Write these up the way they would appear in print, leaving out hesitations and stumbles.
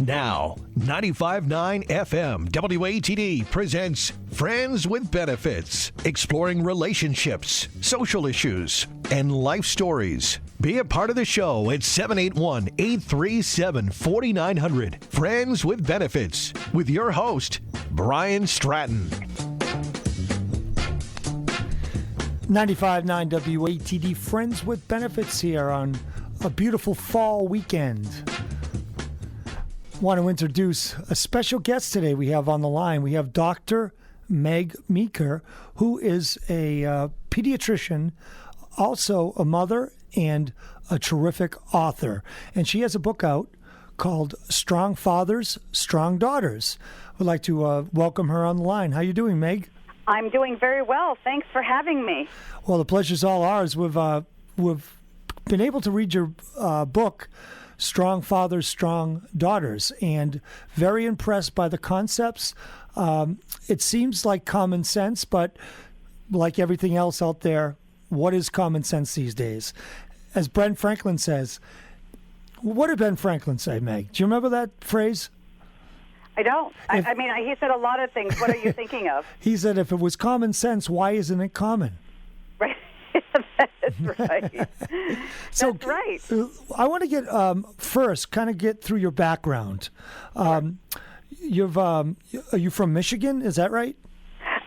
Now, 95.9 FM WATD presents Friends with Benefits, exploring relationships, social issues, and life stories. Be a part of the show at 781-837-4900. Friends with Benefits with your host, Brian Stratton. 95.9 WATD, Friends with Benefits here on a beautiful fall weekend. Want to introduce a special guest today we have on the line. We have Dr.Meg Meeker, who is a pediatrician, also a mother and a terrific author. And she has a book out called Strong Fathers, Strong Daughters. I'd like to welcome her on the line. How you doing, Meg? I'm doing very well. Thanks for having me. Well, the pleasure's all ours. We've been able to read your book, Strong Fathers, Strong Daughters, and very impressed by the concepts. It seems like common sense, but like everything else out there, what is common sense these days? As Ben Franklin says, what did Ben Franklin say, Meg? Do you remember that phrase? I don't. I mean, he said a lot of things. What are you thinking of? He said, if it was common sense, why isn't it common? Right. That's right. So, that's right. I want to get first, kind of get through your background. Are you from Michigan? Is that right?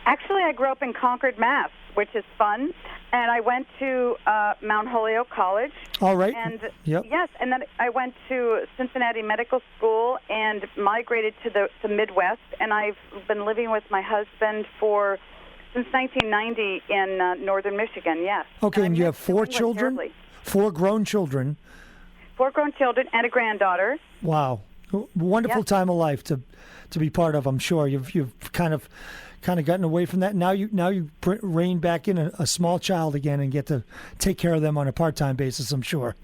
Actually, I grew up in Concord, Mass., which is fun. And I went to Mount Holyoke College. All right. And yep. Yes, and then I went to Cincinnati Medical School and migrated to the Midwest. And I've been living with my husband since 1990 in northern Michigan, yes. Okay, and you have 4 children? Terribly. 4 grown children? 4 grown children and a granddaughter. Wow. Wonderful time of life to be part of, I'm sure. You've kind of gotten away from that. Now you rein back in a small child again and get to take care of them on a part-time basis, I'm sure.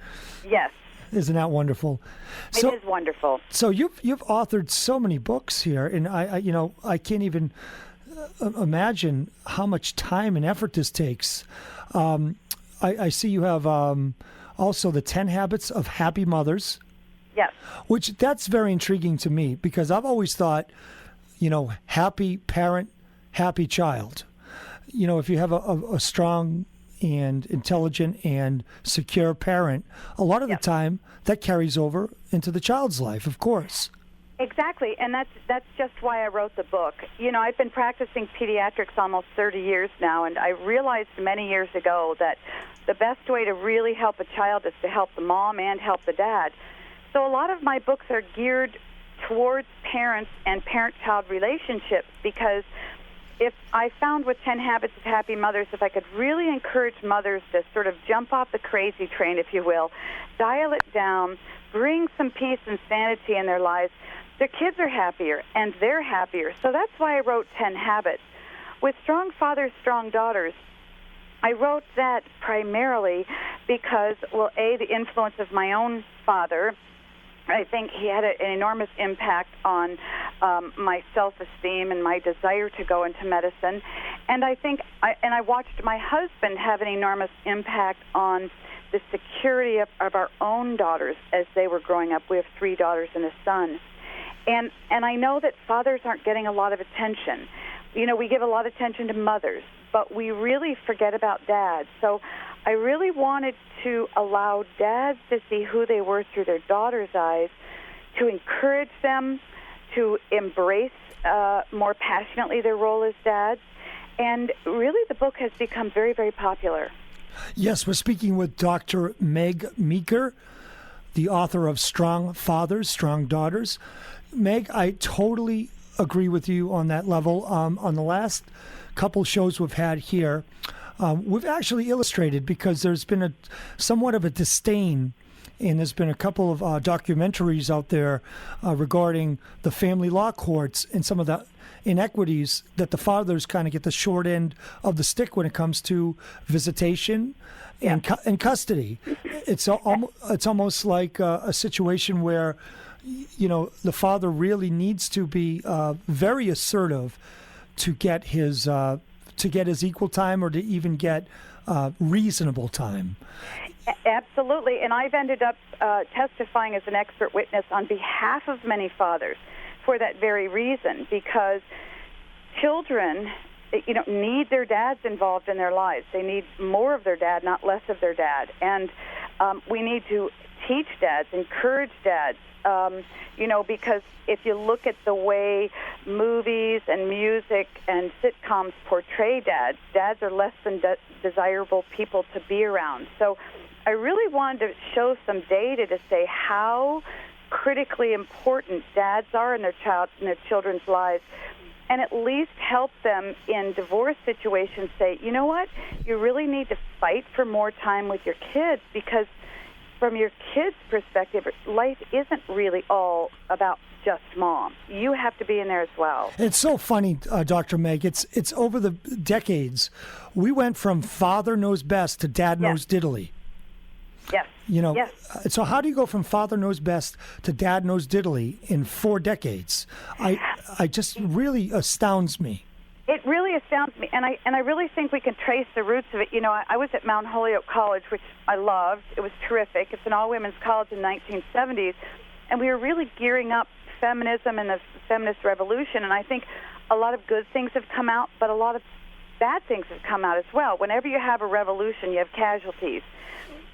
Yes. Isn't that wonderful? It is wonderful. So you've authored so many books here, and I can't even imagine how much time and effort this takes. I see you have also the 10 Habits of Happy Mothers. Yes. Which that's very intriguing to me because I've always thought, happy parent, happy child. If you have a strong and intelligent and secure parent, a lot of the time that carries over into the child's life, of course. Exactly, and that's just why I wrote the book. I've been practicing pediatrics almost 30 years now, and I realized many years ago that the best way to really help a child is to help the mom and help the dad. So a lot of my books are geared towards parents and parent-child relationships because if I found with 10 Habits of Happy Mothers, if I could really encourage mothers to sort of jump off the crazy train, if you will, dial it down, bring some peace and sanity in their lives, their kids are happier, and they're happier. So that's why I wrote 10 Habits. With Strong Fathers, Strong Daughters, I wrote that primarily because, the influence of my own father. I think he had an enormous impact on my self-esteem and my desire to go into medicine. And I watched my husband have an enormous impact on the security of our own daughters as they were growing up. We have 3 daughters and a son. And I know that fathers aren't getting a lot of attention. We give a lot of attention to mothers, but we really forget about dads. So I really wanted to allow dads to see who they were through their daughters' eyes, to encourage them to embrace more passionately their role as dads. And really the book has become very, very popular. Yes, we're speaking with Dr. Meg Meeker, the author of Strong Fathers, Strong Daughters. Meg, I totally agree with you on that level. On the last couple shows we've had here, we've actually illustrated because there's been somewhat of a disdain, and there's been a couple of documentaries out there regarding the family law courts and some of the inequities that the fathers kind of get the short end of the stick when it comes to visitation and custody. It's almost like a situation where the father really needs to be very assertive to get his equal time or to even get reasonable time. Absolutely, and I've ended up testifying as an expert witness on behalf of many fathers for that very reason, because children, need their dads involved in their lives. They need more of their dad, not less of their dad, and we need to teach dads, encourage dads, because if you look at the way movies and music and sitcoms portray dads, dads are less than desirable people to be around. So I really wanted to show some data to say how critically important dads are in their children's lives, and at least help them in divorce situations say, you know what, you really need to fight for more time with your kids, because from your kids' perspective, life isn't really all about just mom. You have to be in there as well. It's so funny, Dr. Meg. It's over the decades. We went from father knows best to dad knows diddly. Yes. Yes. So how do you go from father knows best to dad knows diddly in 4 decades? I just really astounds me. It really astounds me, and I really think we can trace the roots of it. I was at Mount Holyoke College, which I loved. It was terrific. It's an all-women's college in the 1970s, and we were really gearing up feminism and the feminist revolution, and I think a lot of good things have come out, but a lot of bad things have come out as well. Whenever you have a revolution, you have casualties,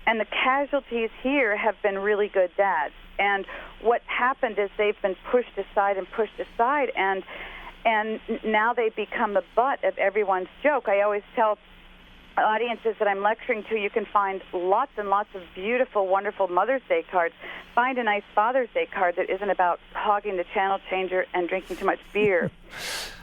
and the casualties here have been really good dads, and what happened is they've been pushed aside, and now they become the butt of everyone's joke. I always tell audiences that I'm lecturing to, you can find lots and lots of beautiful, wonderful Mother's Day cards. Find a nice Father's Day card that isn't about hogging the channel changer and drinking too much beer.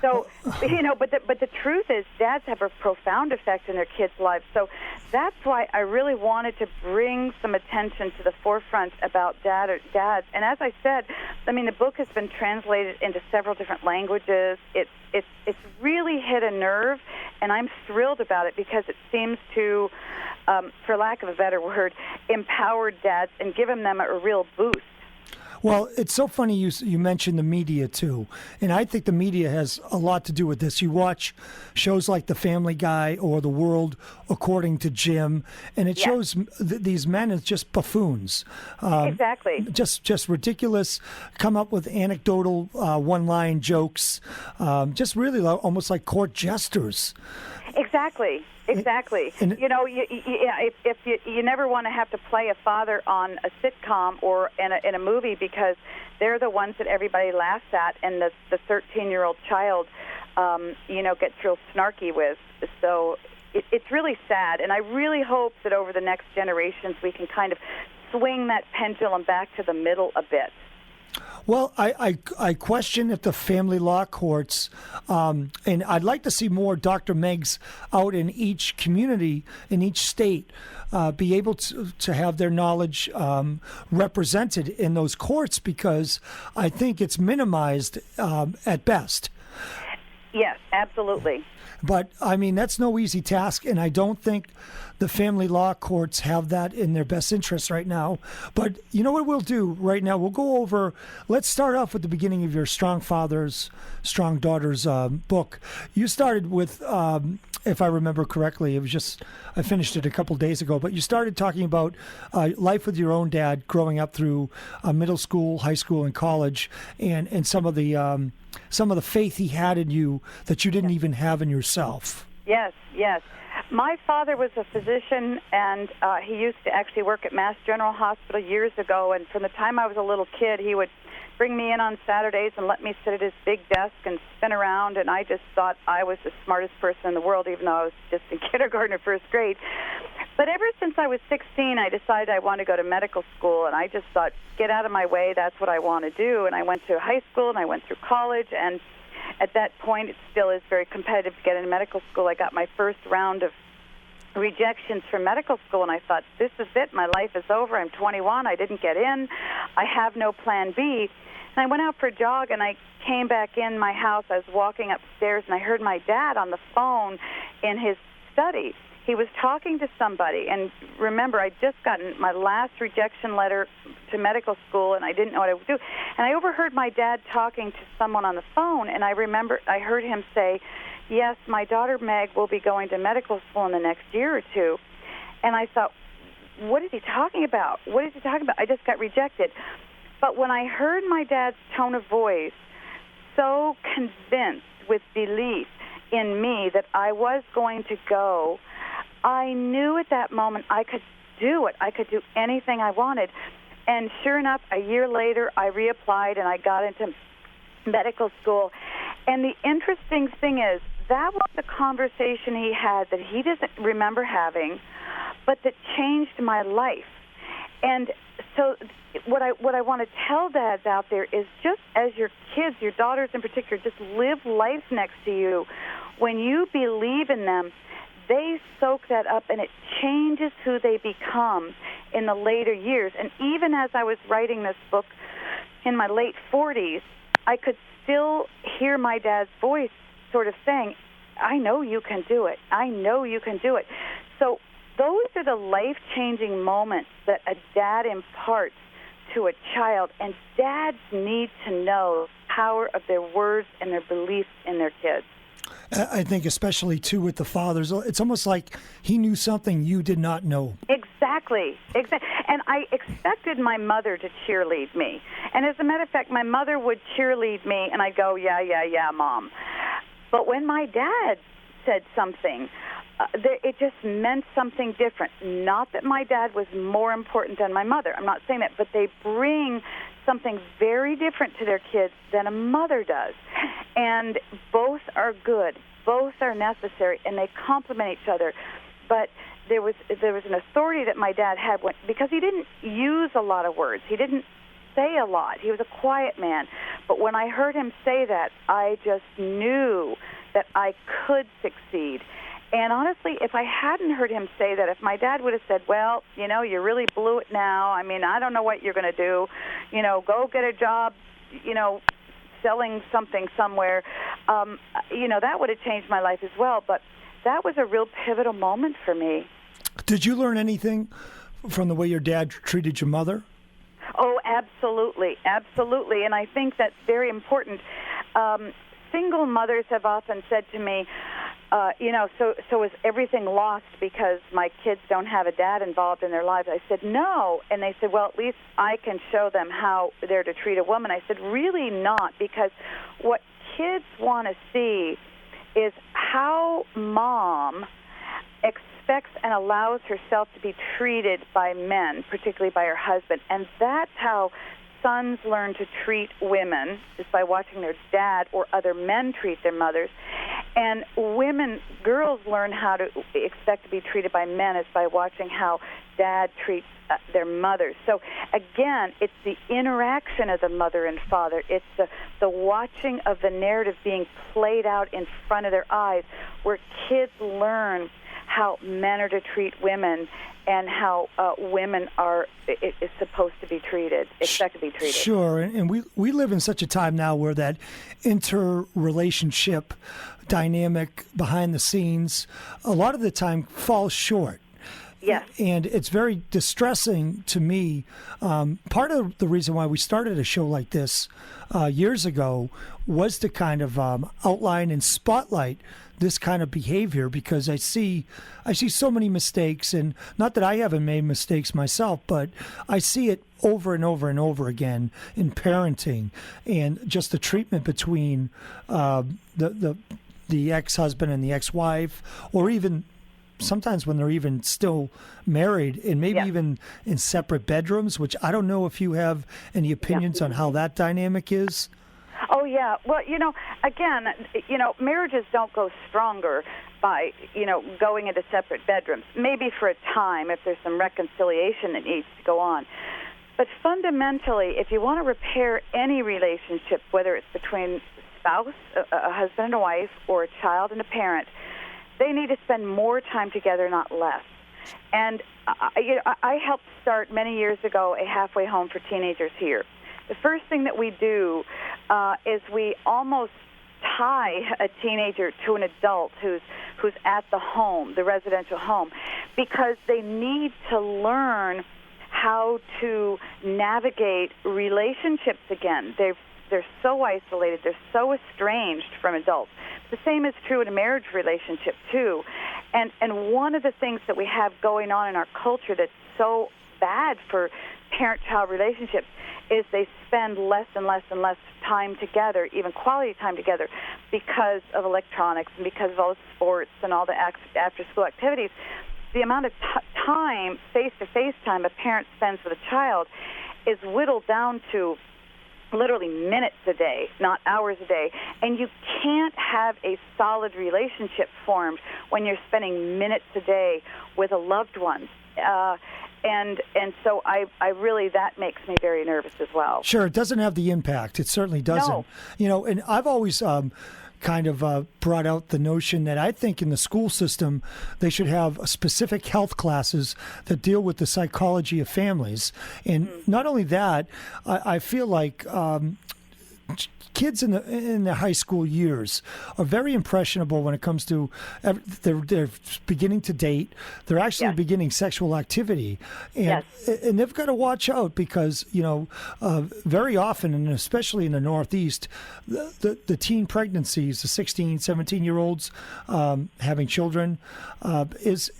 So, but the truth is, dads have a profound effect in their kids' lives. So that's why I really wanted to bring some attention to the forefront about dads. And as I said, the book has been translated into several different languages. It's really hit a nerve, and I'm thrilled about it because it seems to, for lack of a better word, empower dads and give them a real boost. Well, it's so funny you mentioned the media, too. And I think the media has a lot to do with this. You watch shows like The Family Guy or The World According to Jim, and it shows these men as just buffoons. Exactly. Just ridiculous, come up with anecdotal one-line jokes, just really almost like court jesters. Exactly. And, if you never want to have to play a father on a sitcom or in a movie, because they're the ones that everybody laughs at, and the 13-year-old child, gets real snarky with. So it's really sad, and I really hope that over the next generations we can kind of swing that pendulum back to the middle a bit. Well, I question if the family law courts, and I'd like to see more Dr. Megs out in each community, in each state, be able to have their knowledge represented in those courts, because I think it's minimized at best. Yes, absolutely. But, that's no easy task, and I don't think the family law courts have that in their best interest right now. But you know what we'll do right now? We'll go over, let's start off with the beginning of your Strong Fathers, Strong Daughters book. You started with, if I remember correctly, I finished it a couple days ago, but you started talking about life with your own dad growing up through middle school, high school, and college, and some of the faith he had in you that you didn't even have in yourself. Yes. My father was a physician, and he used to actually work at Mass General Hospital years ago, and from the time I was a little kid, he would bring me in on Saturdays and let me sit at his big desk and spin around, and I just thought I was the smartest person in the world, even though I was just in kindergarten or first grade. But ever since I was 16, I decided I wanted to go to medical school, and I just thought, get out of my way, that's what I want to do. And I went to high school, and I went through college, and at that point, it still is very competitive to get into medical school. I got my first round of rejections from medical school, and I thought, this is it, my life is over, I'm 21, I didn't get in, I have no plan B. And I went out for a jog, and I came back in my house. I was walking upstairs, and I heard my dad on the phone in his study. he was talking to somebody, and remember, I'd just gotten my last rejection letter to medical school, and I didn't know what I would do. And I overheard my dad talking to someone on the phone, and I remember I heard him say, yes, my daughter Meg will be going to medical school in the next year or two. And I thought, what is he talking about? What is he talking about? I just got rejected. But when I heard my dad's tone of voice, so convinced with belief in me that I was going to go, I knew at that moment I could do it. I could do anything I wanted. And sure enough, a year later, I reapplied and I got into medical school. And the interesting thing is, that was the conversation he had that he doesn't remember having, but that changed my life. And so what I want to tell dads out there is, just as your kids, your daughters in particular, just live life next to you, when you believe in them, they soak that up, and it changes who they become in the later years. And even as I was writing this book in my late 40s, I could still hear my dad's voice sort of saying, I know you can do it. I know you can do it. So those are the life-changing moments that a dad imparts to a child, and dads need to know the power of their words and their beliefs in their kids. I think especially, too, with the fathers, it's almost like he knew something you did not know. Exactly. And I expected my mother to cheerlead me. And as a matter of fact, my mother would cheerlead me, and I'd go, yeah, Mom. But when my dad said something, it just meant something different. Not that my dad was more important than my mother. I'm not saying that, but they bring something very different to their kids than a mother does. And both are good. Both are necessary, and they complement each other. But there was an authority that my dad had because he didn't use a lot of words. He didn't say a lot. He was a quiet man. But when I heard him say that, I just knew that I could succeed. And honestly, if I hadn't heard him say that, if my dad would have said, well, you really blew it now. I mean, I don't know what you're going to do. Go get a job, selling something somewhere. That would have changed my life as well. But that was a real pivotal moment for me. Did you learn anything from the way your dad treated your mother? Oh, absolutely. Absolutely. And I think that's very important. Single mothers have often said to me, so is everything lost because my kids don't have a dad involved in their lives? I said, no. And they said, well, at least I can show them how they're to treat a woman. I said, really not, because what kids want to see is how mom expects and allows herself to be treated by men, particularly by her husband. And that's how sons learn to treat women, is by watching their dad or other men treat their mothers. And girls learn how to expect to be treated by men is by watching how dad treats their mothers. So again, it's the interaction of the mother and father. It's the watching of the narrative being played out in front of their eyes, where kids learn how men are to treat women and how women are is supposed to be treated, expect to be treated. Sure, and we live in such a time now where that interrelationship dynamic behind the scenes a lot of the time falls short. Yes. And it's very distressing to me. Part of the reason why we started a show like this years ago was to kind of outline and spotlight this kind of behavior, because I see so many mistakes, and not that I haven't made mistakes myself, but I see it over and over and over again in parenting, and just the treatment between the ex-husband and the ex-wife, or even sometimes when they're even still married and maybe even in separate bedrooms, which I don't know if you have any opinions on how that dynamic is. Oh, yeah. Well, again, marriages don't go stronger by, going into separate bedrooms. Maybe for a time if there's some reconciliation that needs to go on. But fundamentally, if you want to repair any relationship, whether it's between spouse, a husband and a wife, or a child and a parent, they need to spend more time together, not less. And I helped start many years ago a halfway home for teenagers here. The first thing that we do is we almost tie a teenager to an adult who's at the home, the residential home, because they need to learn how to navigate relationships again. They're so isolated. They're so estranged from adults. The same is true in a marriage relationship, too. And one of the things that we have going on in our culture that's so bad for parent-child relationships is they spend less and less and less time together, even quality time together, because of electronics and because of all the sports and all the after-school activities. The amount of time, face-to-face time, a parent spends with a child is whittled down to literally minutes a day, not hours a day. And you can't have a solid relationship formed when you're spending minutes a day with a loved one. And so I really, that makes me very nervous as well. Sure, it doesn't have the impact. It certainly doesn't. No. You know, and I've always kind of brought out the notion that I think in the school system they should have specific health classes that deal with the psychology of families. And not only that, I feel like kids in the high school years are very impressionable when it comes to they're beginning to date. They're actually beginning sexual activity, and they've got to watch out because very often, and especially in the Northeast, the teen pregnancies, the 16, 17-year-olds having children is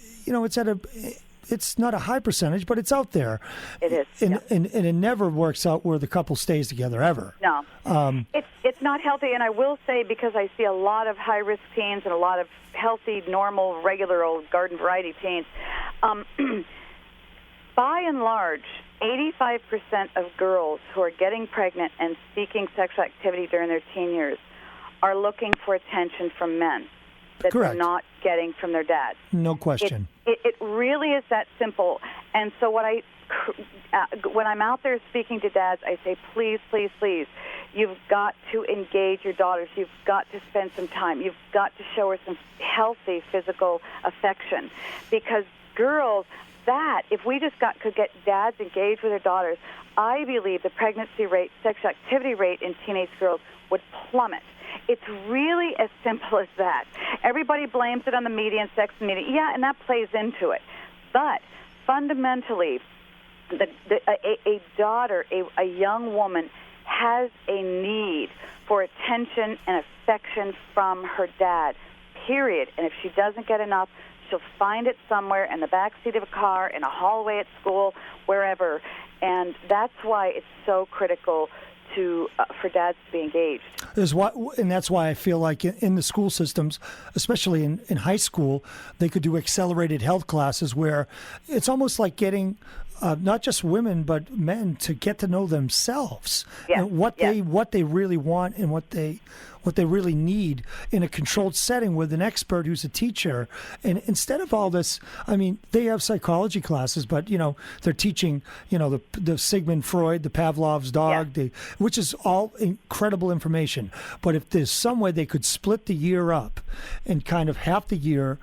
it's not a high percentage, but it's out there. It is. And it never works out where the couple stays together ever. No. It's not healthy, and I will say, because I see a lot of high-risk teens and a lot of healthy, normal, regular old garden variety teens, by and large, 85% of girls who are getting pregnant and seeking sexual activity during their teen years are looking for attention from men that Correct. They're not getting from their dads. No question. It really is that simple. And so when I'm out there speaking to dads, I say, please, please, please, you've got to engage your daughters. You've got to spend some time. You've got to show her some healthy physical affection. Because girls, if we just could get dads engaged with their daughters, I believe the pregnancy rate, sexual activity rate in teenage girls would plummet. It's really as simple as that. Everybody blames it on the media and sex media. Yeah, and that plays into it. But fundamentally, a daughter, a young woman, has a need for attention and affection from her dad, period. And if she doesn't get enough, she'll find it somewhere in the back seat of a car, in a hallway at school, wherever. And that's why it's so critical for dads to be engaged. And that's why I feel like in the school systems, especially in high school, they could do accelerated health classes where it's almost like getting not just women but men to get to know themselves and what they really want and what they really need in a controlled setting with an expert who's a teacher. And instead of all this, I mean, they have psychology classes, but they're teaching the Sigmund Freud, the Pavlov's dog, which is all incredible information. But if there's some way they could split the year up and kind of half the year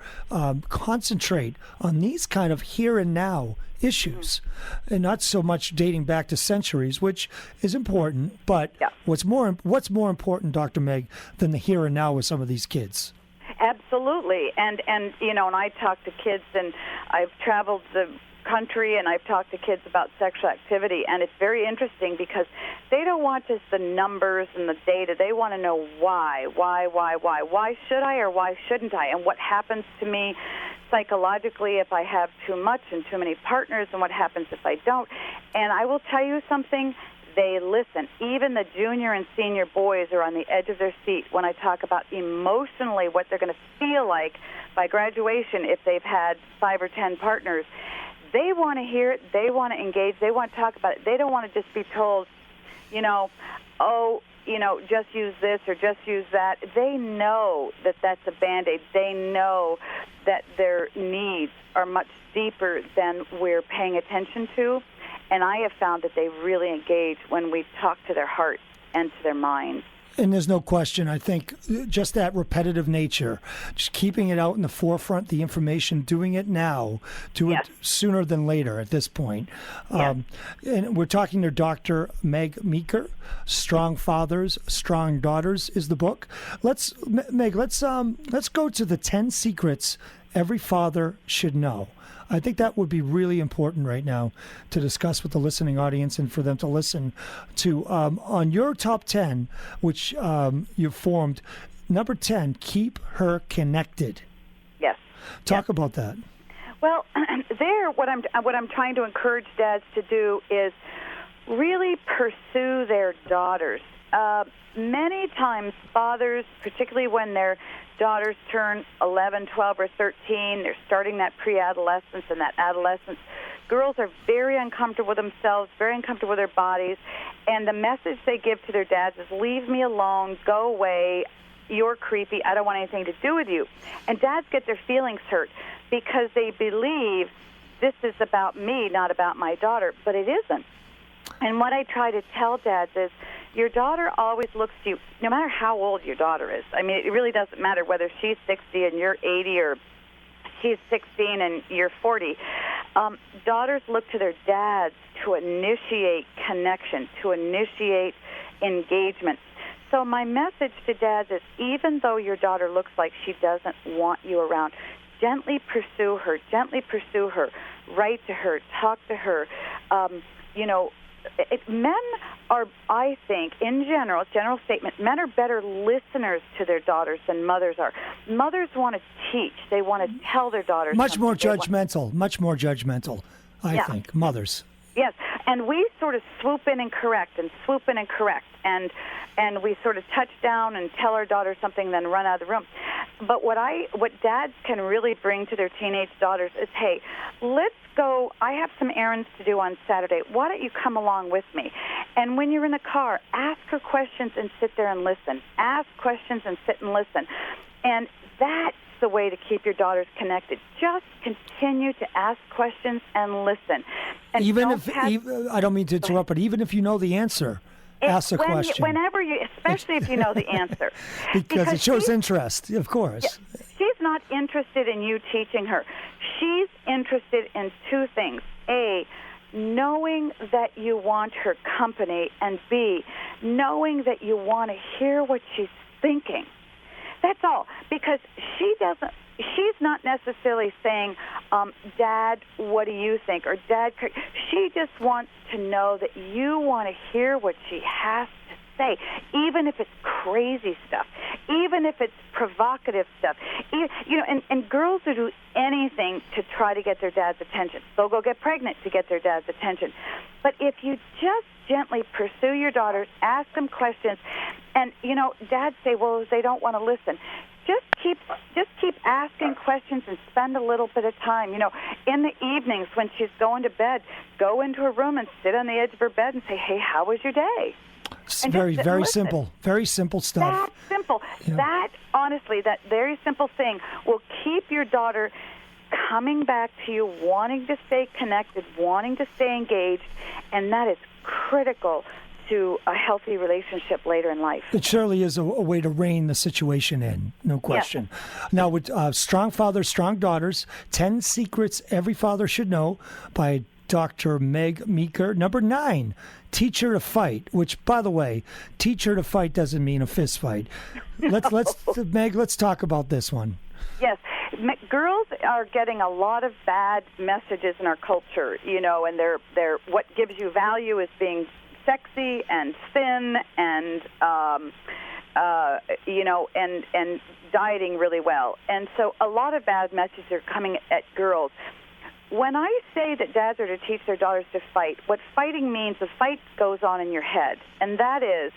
concentrate on these kind of here and now issues and not so much dating back to centuries, which is important, but what's more important, Dr. Meg, than the here and now with some of these kids? Absolutely. And and I talk to kids, and I've traveled the country, and I've talked to kids about sexual activity, and it's very interesting because they don't want just the numbers and the data. They want to know why should I or why shouldn't I, and what happens to me psychologically if I have too much and too many partners, and what happens if I don't. And I will tell you something, they listen. Even the junior and senior boys are on the edge of their seat when I talk about emotionally what they're going to feel like by graduation if they've had 5 or 10 partners. They want to hear it. They want to engage. They want to talk about it. They don't want to just be told, just use this or just use that. They know that that's a Band-Aid. They know that their needs are much deeper than we're paying attention to. And I have found that they really engage when we talk to their hearts and to their minds. And there's no question, I think, just that repetitive nature, just keeping it out in the forefront, the information, doing it now, do it sooner than later at this point. And we're talking to Dr. Meg Meeker, Strong Fathers, Strong Daughters is the book. Let's go to the 10 secrets every father should know. I think that would be really important right now to discuss with the listening audience and for them to listen to. On your top 10, which you've formed, number 10, keep her connected. Yes. Talk about that. Well, what I'm trying to encourage dads to do is really pursue their daughters. Many times fathers, particularly when their daughters turn 11, 12, or 13, they're starting that pre-adolescence and that adolescence. Girls are very uncomfortable with themselves, very uncomfortable with their bodies, and the message they give to their dads is, leave me alone, go away, you're creepy, I don't want anything to do with you. And dads get their feelings hurt because they believe this is about me, not about my daughter, but it isn't. And what I try to tell dads is, your daughter always looks to you, no matter how old your daughter is. I mean, it really doesn't matter whether she's 60 and you're 80 or she's 16 and you're 40. Daughters look to their dads to initiate connection, to initiate engagement. So my message to dads is, even though your daughter looks like she doesn't want you around, gently pursue her, write to her, talk to her. Men are, I think, in general statement, men are better listeners to their daughters than mothers are. Mothers want to teach. They want to tell their daughters much more judgmental, I think, mothers. Yes, and we sort of swoop in and correct, and we sort of touch down and tell our daughters something, then run out of the room. But what dads can really bring to their teenage daughters is, hey, let's go, I have some errands to do on Saturday. Why don't you come along with me? And when you're in the car, ask her questions and sit there and listen. Ask questions and sit and listen. And that's the way to keep your daughters connected. Just continue to ask questions and listen. And I don't mean to interrupt, but even if you know the answer, ask a question. Especially if you know the answer. because it shows interest, of course. Yeah, she's not interested in you teaching her. She's interested in two things. A, knowing that you want her company, and B, knowing that you want to hear what she's thinking. That's all. Because she's not necessarily saying, Dad, what do you think? Or Dad, she just wants to know that you want to hear what she has to say, even if it's crazy stuff, even if it's provocative stuff. And girls will do anything to try to get their dad's attention. They'll go get pregnant to get their dad's attention. But if you just gently pursue your daughters, ask them questions, and, dads say, well, they don't want to listen. Just keep asking questions and spend a little bit of time. In the evenings when she's going to bed, go into her room and sit on the edge of her bed and say, hey, how was your day? It's very simple. Very simple stuff. That simple. Yeah. That, honestly, that very simple thing will keep your daughter coming back to you, wanting to stay connected, wanting to stay engaged, and that is critical to a healthy relationship later in life. It surely is a way to rein the situation in, no question. Yes. Now, with Strong Fathers, Strong Daughters, 10 Secrets Every Father Should Know by Dr. Meg Meeker. Number 9, Teach Her to Fight, which, by the way, teach her to fight doesn't mean a fist fight. Meg, let's talk about this one. Yes. Girls are getting a lot of bad messages in our culture, and they're what gives you value is being sexy and thin and and dieting really well. And so a lot of bad messages are coming at girls. When I say that dads are to teach their daughters to fight, what fighting means, the fight goes on in your head. And that is,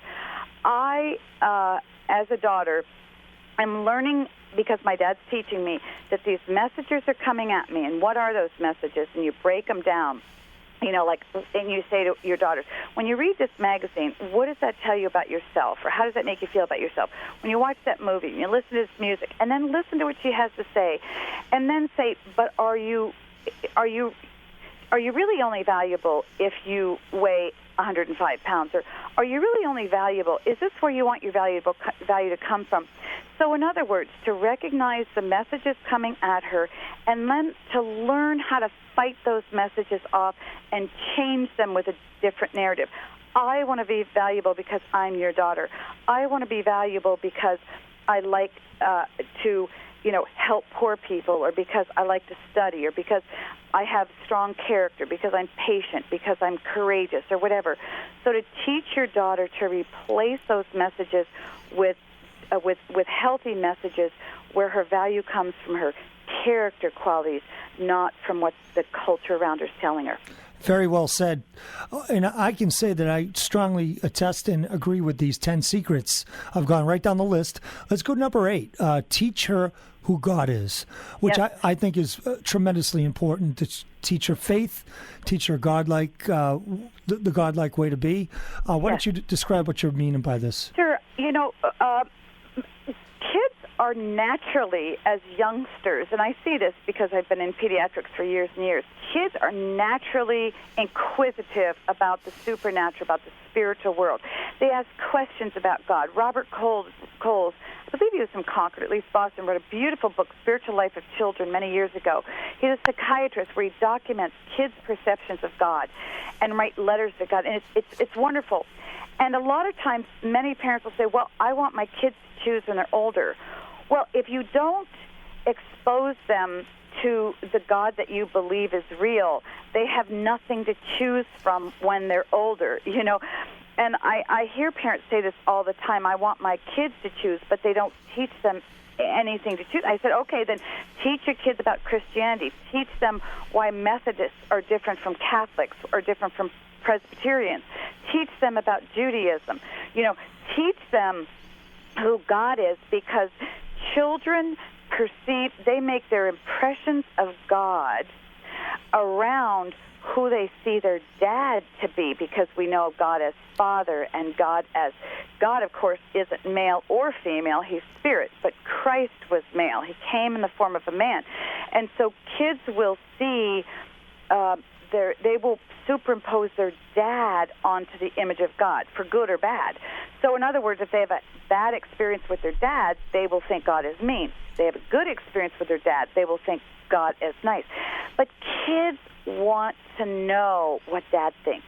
as a daughter, I'm learning, because my dad's teaching me, that these messages are coming at me. And what are those messages? And you break them down. And you say to your daughters, when you read this magazine, what does that tell you about yourself? Or how does that make you feel about yourself? When you watch that movie, and you listen to this music, and then listen to what she has to say, and then say, but are you really only valuable if you weigh 105 pounds? Or are you really only valuable? Is this where you want your value to come from? So in other words, to recognize the messages coming at her and then to learn how to fight those messages off and change them with a different narrative. I want to be valuable because I'm your daughter. I want to be valuable because I like to help poor people, or because I like to study, or because I have strong character, because I'm patient, because I'm courageous, or whatever. So to teach your daughter to replace those messages with healthy messages where her value comes from her character qualities, not from what the culture around her is telling her. Very well said. And I can say that I strongly attest and agree with these 10 secrets. I've gone right down the list. Let's go to number 8. Teach her who God is, which yes. I think is tremendously important. To teach her faith, teach her godlike, the godlike way to be. Why don't you describe what you're meaning by this? Sure. Kids are naturally, as youngsters, and I see this because I've been in pediatrics for years and years, kids are naturally inquisitive about the supernatural, about the spiritual world. They ask questions about God. Robert Coles, I believe he was from Concord, at least Boston, wrote a beautiful book, Spiritual Life of Children, many years ago. He's a psychiatrist where he documents kids' perceptions of God and write letters to God, and it's wonderful. And a lot of times, many parents will say, well, I want my kids to choose when they're older. Well, if you don't expose them to the God that you believe is real, they have nothing to choose from when they're older, And I hear parents say this all the time, I want my kids to choose, but they don't teach them anything to choose. I said, okay, then teach your kids about Christianity. Teach them why Methodists are different from Catholics or different from Presbyterians. Teach them about Judaism. Teach them who God is, because children they make their impressions of God around who they see their dad to be, because we know God as Father, and God, of course, isn't male or female. He's spirit, but Christ was male. He came in the form of a man. And so kids will see, they will superimpose their dad onto the image of God, for good or bad. So in other words, if they have a bad experience with their dad, they will think God is mean. If they have a good experience with their dad, they will think God is nice. But kids want to know what dad thinks.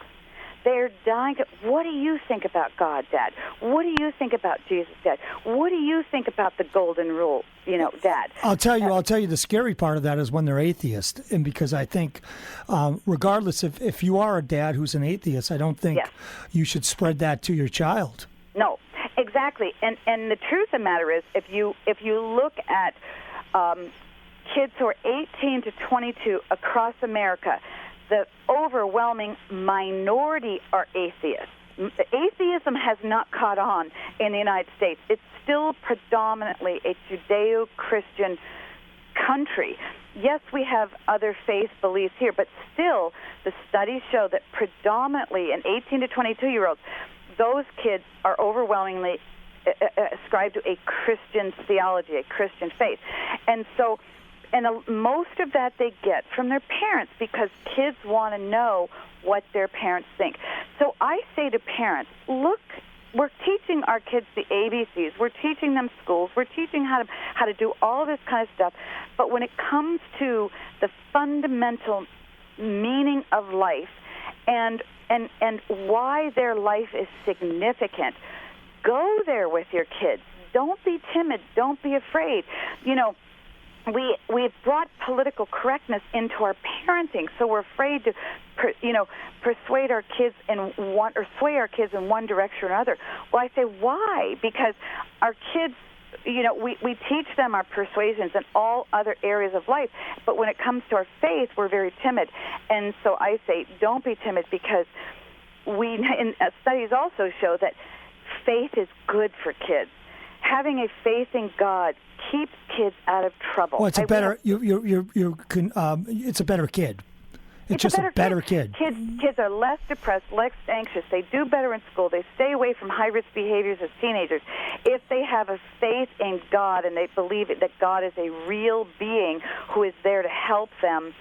They're dying to, what do you think about God, Dad? What do you think about Jesus, Dad? What do you think about the golden rule, Dad? I'll tell you the scary part of that is when they're atheist. And because I think, regardless if you are a dad who's an atheist, I don't think you should spread that to your child. No, exactly. And the truth of the matter is, if you look at kids who are 18 to 22 across America, the overwhelming minority are atheists. Atheism has not caught on in the United States. It's still predominantly a Judeo-Christian country. Yes, we have other faith beliefs here, but still the studies show that predominantly in 18 to 22-year-olds, those kids are overwhelmingly ascribed to a Christian theology, a Christian faith. And so most of that they get from their parents, because kids want to know what their parents think. So I say to parents, look, we're teaching our kids the ABCs. We're teaching them schools. We're teaching how to do all this kind of stuff. But when it comes to the fundamental meaning of life and why their life is significant, go there with your kids. Don't be timid. Don't be afraid. We've brought political correctness into our parenting, so we're afraid to, persuade our kids or sway our kids in one direction or another. Well, I say, why? Because our kids, we teach them our persuasions in all other areas of life, but when it comes to our faith, we're very timid. And so I say, don't be timid, because studies also show that faith is good for kids. Having a faith in God keeps kids out of trouble. Well, it's a better it's a better kid. It's just a better kid. Kids are less depressed, less anxious. They do better in school. They stay away from high-risk behaviors as teenagers. If they have a faith in God and they believe that God is a real being who is there to help them,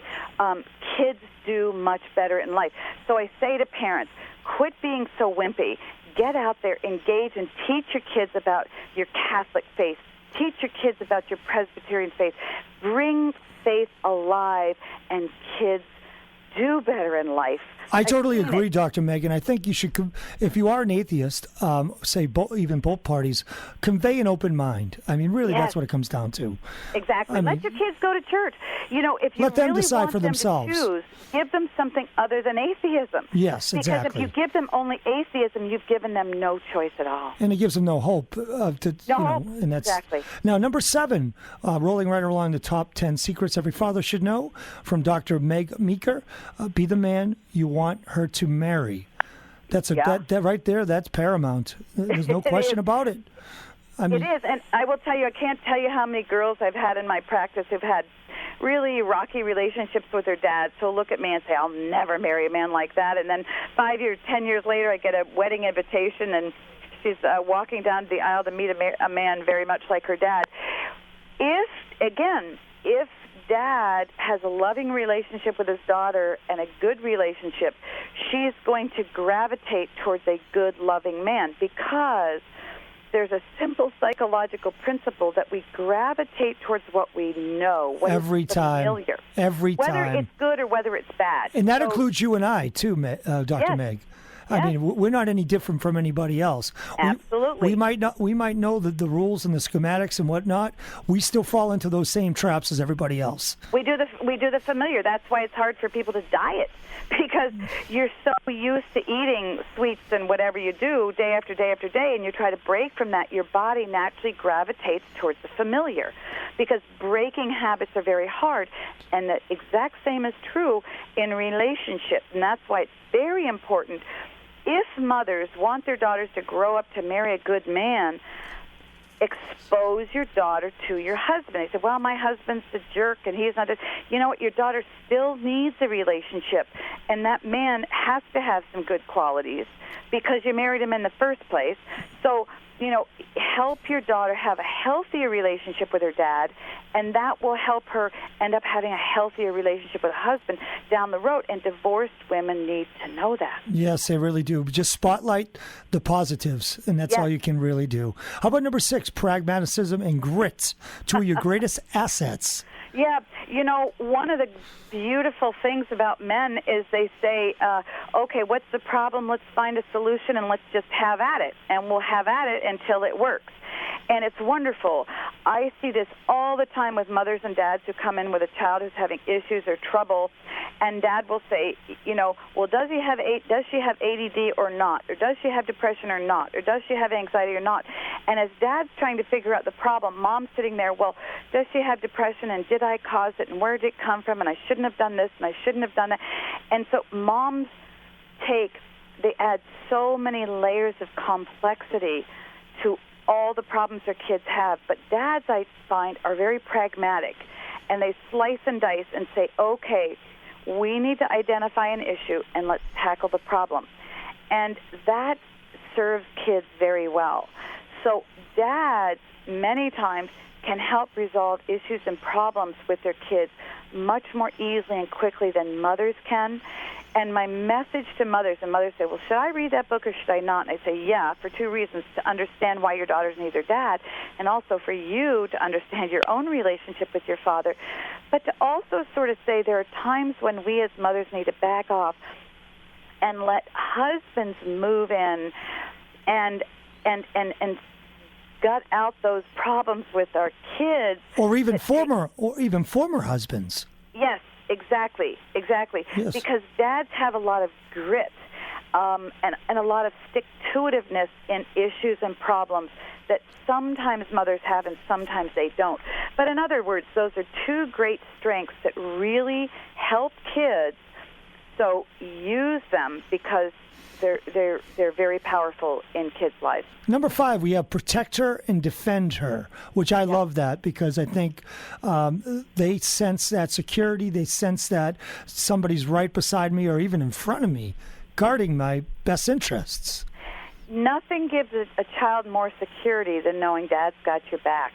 kids do much better in life. So I say to parents, quit being so wimpy. Get out there, engage, and teach your kids about your Catholic faith. Teach your kids about your Presbyterian faith. Bring faith alive, and kids do better in life. I totally agree, Dr. Megan. I think you should, if you are an atheist, say even both parties, convey an open mind. I mean, really, that's what it comes down to. Exactly. Let your kids go to church. You know, if you let them really decide want for them themselves. To choose, give them something other than atheism. Yes, exactly. Because if you give them only atheism, you've given them no choice at all. And it gives them no hope. Hope. And that's, exactly. Now, number 7, rolling right along the top 10 secrets every father should know, from Dr. Meg Meeker, be the man you want her to marry. That's that right there. That's paramount. There's no question about it. I mean, it is, and I will tell you, I can't tell you how many girls I've had in my practice who've had really rocky relationships with their dads. So look at me and say, I'll never marry a man like that. And then 5 years, 10 years later, I get a wedding invitation, and she's walking down the aisle to meet a man very much like her dad. If dad has a loving relationship with his daughter and a good relationship, she's going to gravitate towards a good, loving man, because there's a simple psychological principle that we gravitate towards what we know. Every time. Familiar. Every time. Whether it's good or whether it's bad. And that includes you and I, too, Dr. Meg. I mean, we're not any different from anybody else. Absolutely. We might know the rules and the schematics and whatnot. We still fall into those same traps as everybody else. We do the familiar. That's why it's hard for people to diet, because you're so used to eating sweets and whatever you do day after day after day, and you try to break from that. Your body naturally gravitates towards the familiar, because breaking habits are very hard. And the exact same is true in relationships, and that's why it's very important. If mothers want their daughters to grow up to marry a good man, expose your daughter to your husband. They say, well, my husband's the jerk and he's not. You know what? Your daughter still needs a relationship, and that man has to have some good qualities because you married him in the first place. So, help your daughter have a healthier relationship with her dad, and that will help her end up having a healthier relationship with a husband down the road. And divorced women need to know that. Yes, they really do. Just spotlight the positives, and that's all you can really do. How about number 6, pragmatism and grit, 2 of your greatest assets? Yeah, one of the beautiful things about men is they say, okay, what's the problem? Let's find a solution and let's just have at it. And we'll have at it until it works. And it's wonderful. I see this all the time with mothers and dads who come in with a child who's having issues or trouble, and dad will say, well, does she have ADD or not? Or does she have depression or not? Or does she have anxiety or not? And as dad's trying to figure out the problem, mom's sitting there, well, does she have depression, and did I cause it, and where did it come from, and I shouldn't have done this, and I shouldn't have done that. And so moms they add so many layers of complexity to all the problems their kids have. But dads, I find, are very pragmatic, and they slice and dice and say, okay, we need to identify an issue and let's tackle the problem. And that serves kids very well. So dads, many times, can help resolve issues and problems with their kids much more easily and quickly than mothers can. And my message to mothers, and mothers say, well, should I read that book or should I not? And I say, yeah, for 2 reasons: to understand why your daughters need their dad, and also for you to understand your own relationship with your father. But to also sort of say there are times when we as mothers need to back off and let husbands move in and gut out those problems with our kids. Or even former husbands. Yes. Exactly. Yes. Because dads have a lot of grit and a lot of stick-to-itiveness in issues and problems that sometimes mothers have and sometimes they don't. But in other words, those are 2 great strengths that really help kids. So use them, because they're very powerful in kids' lives. Number 5, we have protect her and defend her, which I love that, because I think they sense that security. They sense that somebody's right beside me or even in front of me, guarding my best interests. Nothing gives a child more security than knowing dad's got your back.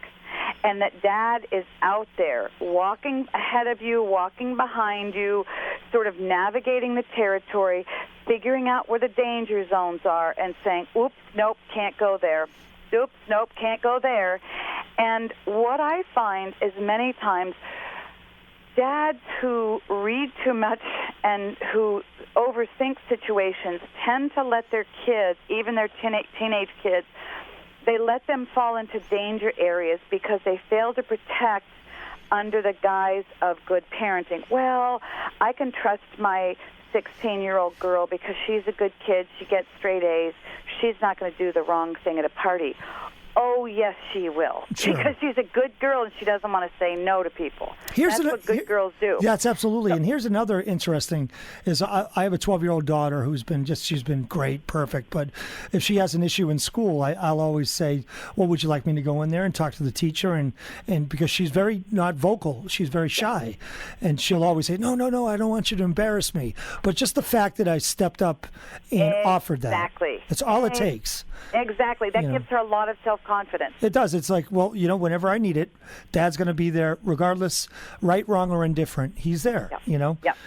and that dad is out there walking ahead of you, walking behind you, sort of navigating the territory, figuring out where the danger zones are, and saying, oops, nope, can't go there. Oops, nope, can't go there. And what I find is many times dads who read too much and who overthink situations tend to let their kids, even their teenage kids, they let them fall into danger areas because they fail to protect under the guise of good parenting. Well, I can trust my 16-year-old girl because she's a good kid. She gets straight A's. She's not going to do the wrong thing at a party. Oh, yes, she will. Sure. Because she's a good girl and she doesn't want to say no to people. That's what good girls do. That's absolutely. So, and here's another interesting is I have a 12-year-old daughter she's been great, perfect. But if she has an issue in school, I'll always say, well, would you like me to go in there and talk to the teacher? And because she's very not vocal, she's very shy. And she'll always say, no, I don't want you to embarrass me. But just the fact that I stepped up and offered that. Exactly. That's all it takes. Exactly. That gives her a lot of self-confidence. It does. It's like, well, whenever I need it, Dad's going to be there, regardless, right, wrong, or indifferent. He's there. Yep.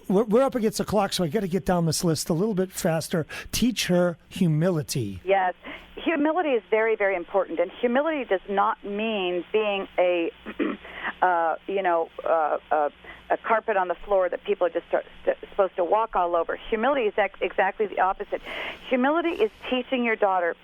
We're up against the clock, so I got to get down this list a little bit faster. Teach her humility. Yes. Humility is very, very important, and humility does not mean being a carpet on the floor that people are just supposed to walk all over. Humility is exactly the opposite. Humility is teaching your daughter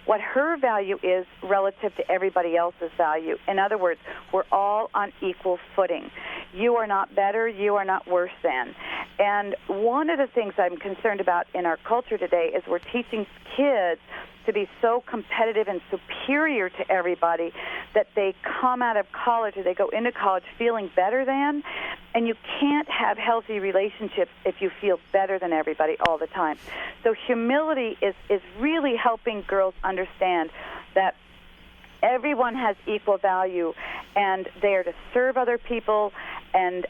what her value is relative to everybody else's value. In other words, we're all on equal footing. You are not better, you are not worse than. And one of the things I'm concerned about in our culture today is we're teaching kids to be so competitive and superior to everybody that they come out of college or they go into college feeling better than, and you can't have healthy relationships if you feel better than everybody all the time. So humility is really helping girls understand that everyone has equal value and they are to serve other people, and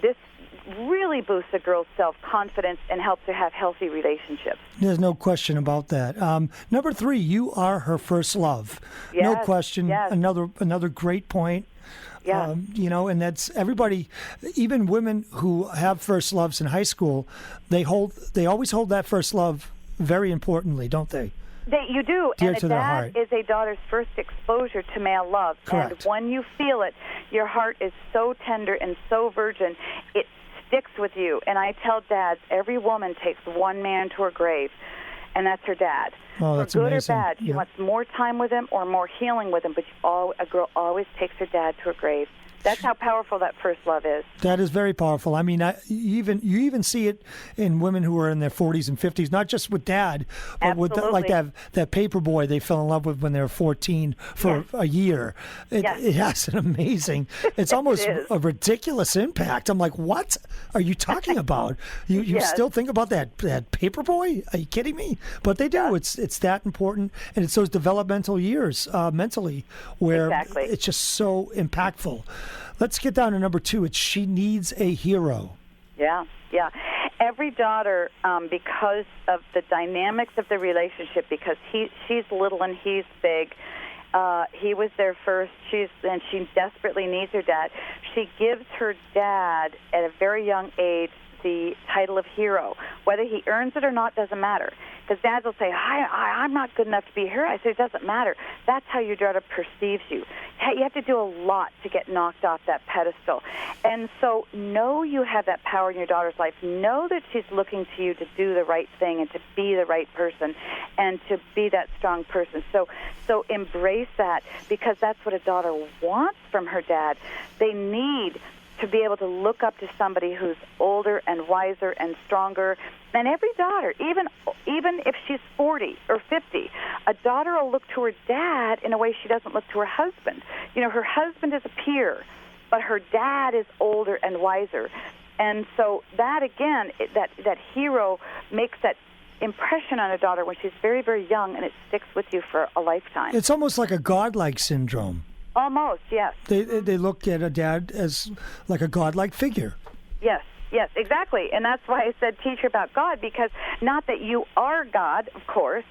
this really boosts a girl's self-confidence and helps her have healthy relationships. There's no question about that. Number 3, you are her first love. Yes, no question. Yes. Another great point. Yeah. And that's everybody, even women who have first loves in high school, they always hold that first love very importantly, don't they? You do, Dear and to their heart. that is a daughter's first exposure to male love. Correct. And when you feel it, your heart is so tender and so virgin, it sticks with you. And I tell dads, every woman takes one man to her grave, and that's her dad. Oh, that's For good amazing. or bad, she wants more time with him or more healing with him, but a girl always takes her dad to her grave. That's how powerful that first love is. That is very powerful. I mean, you even see it in women who are in their 40s and 50s, not just with dad, but Absolutely. with that paper boy they fell in love with when they were 14 for a year. It has an amazing, it's almost a ridiculous impact. I'm like, what are you talking about? You still think about that paper boy? Are you kidding me? But they do. It's that important, and it's those developmental years mentally where it's just so impactful. Let's get down to number 2. She needs a hero. Yeah. Every daughter, because of the dynamics of the relationship, because she's little and he's big, he was there first, and she desperately needs her dad. She gives her dad, at a very young age, the title of hero. Whether he earns it or not doesn't matter. Because dads will say, I'm not good enough to be her. I say, it doesn't matter. That's how your daughter perceives you. You have to do a lot to get knocked off that pedestal. And so know you have that power in your daughter's life. Know that she's looking to you to do the right thing and to be the right person and to be that strong person. So embrace that, because that's what a daughter wants from her dad. They need to be able to look up to somebody who's older and wiser and stronger. And every daughter, even if she's 40 or 50, a daughter will look to her dad in a way she doesn't look to her husband. Her husband is a peer, but her dad is older and wiser. And so that, again, that hero makes that impression on a daughter when she's very, very young, and it sticks with you for a lifetime. It's almost like a godlike syndrome. Almost, yes. They look at a dad as like a godlike figure. Yes, exactly. And that's why I said teach her about God, because not that you are God, of course,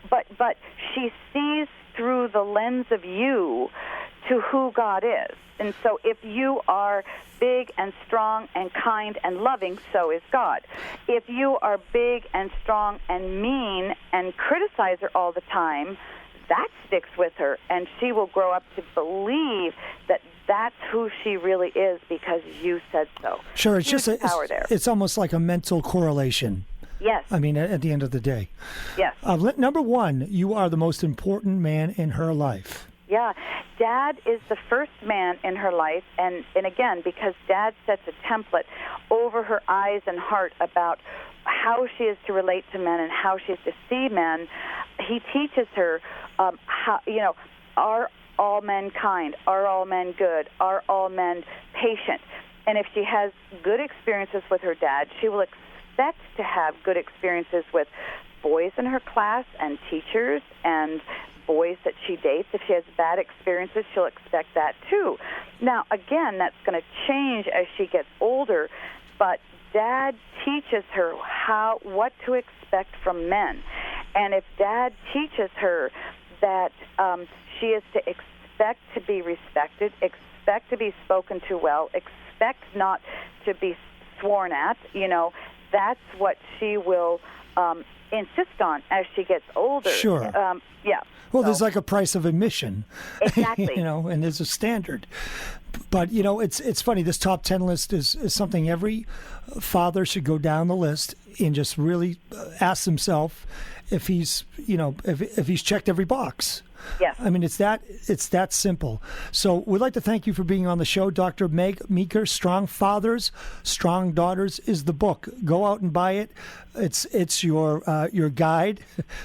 but but she sees through the lens of you to who God is. And so if you are big and strong and kind and loving, so is God. If you are big and strong and mean and criticize her all the time, that sticks with her, and she will grow up to believe that that's who she really is because you said so. Sure, it's Huge just power there. It's almost like a mental correlation. Yes. I mean, at the end of the day. Yes. Number one, you are the most important man in her life. Yeah. Dad is the first man in her life, and again, because Dad sets a template over her eyes and heart about how she is to relate to men and how she is to see men, he teaches her how, are all men kind? Are all men good? Are all men patient? And if she has good experiences with her dad, she will expect to have good experiences with boys in her class and teachers and boys that she dates. If she has bad experiences, she'll expect that too. Now, again, that's going to change as she gets older, but Dad teaches her what to expect from men. And if Dad teaches her that she is to expect to be respected, expect to be spoken to well, expect not to be sworn at, that's what she will insist on as she gets older. Sure. Yeah. Well, there's like a price of admission. Exactly. And there's a standard. But, it's funny. This top 10 list is something every father should go down the list and just really ask himself if he's, if he's checked every box. Yes. I mean, it's that simple. So we'd like to thank you for being on the show. Dr. Meg Meeker, Strong Fathers, Strong Daughters is the book. Go out and buy it. It's your guide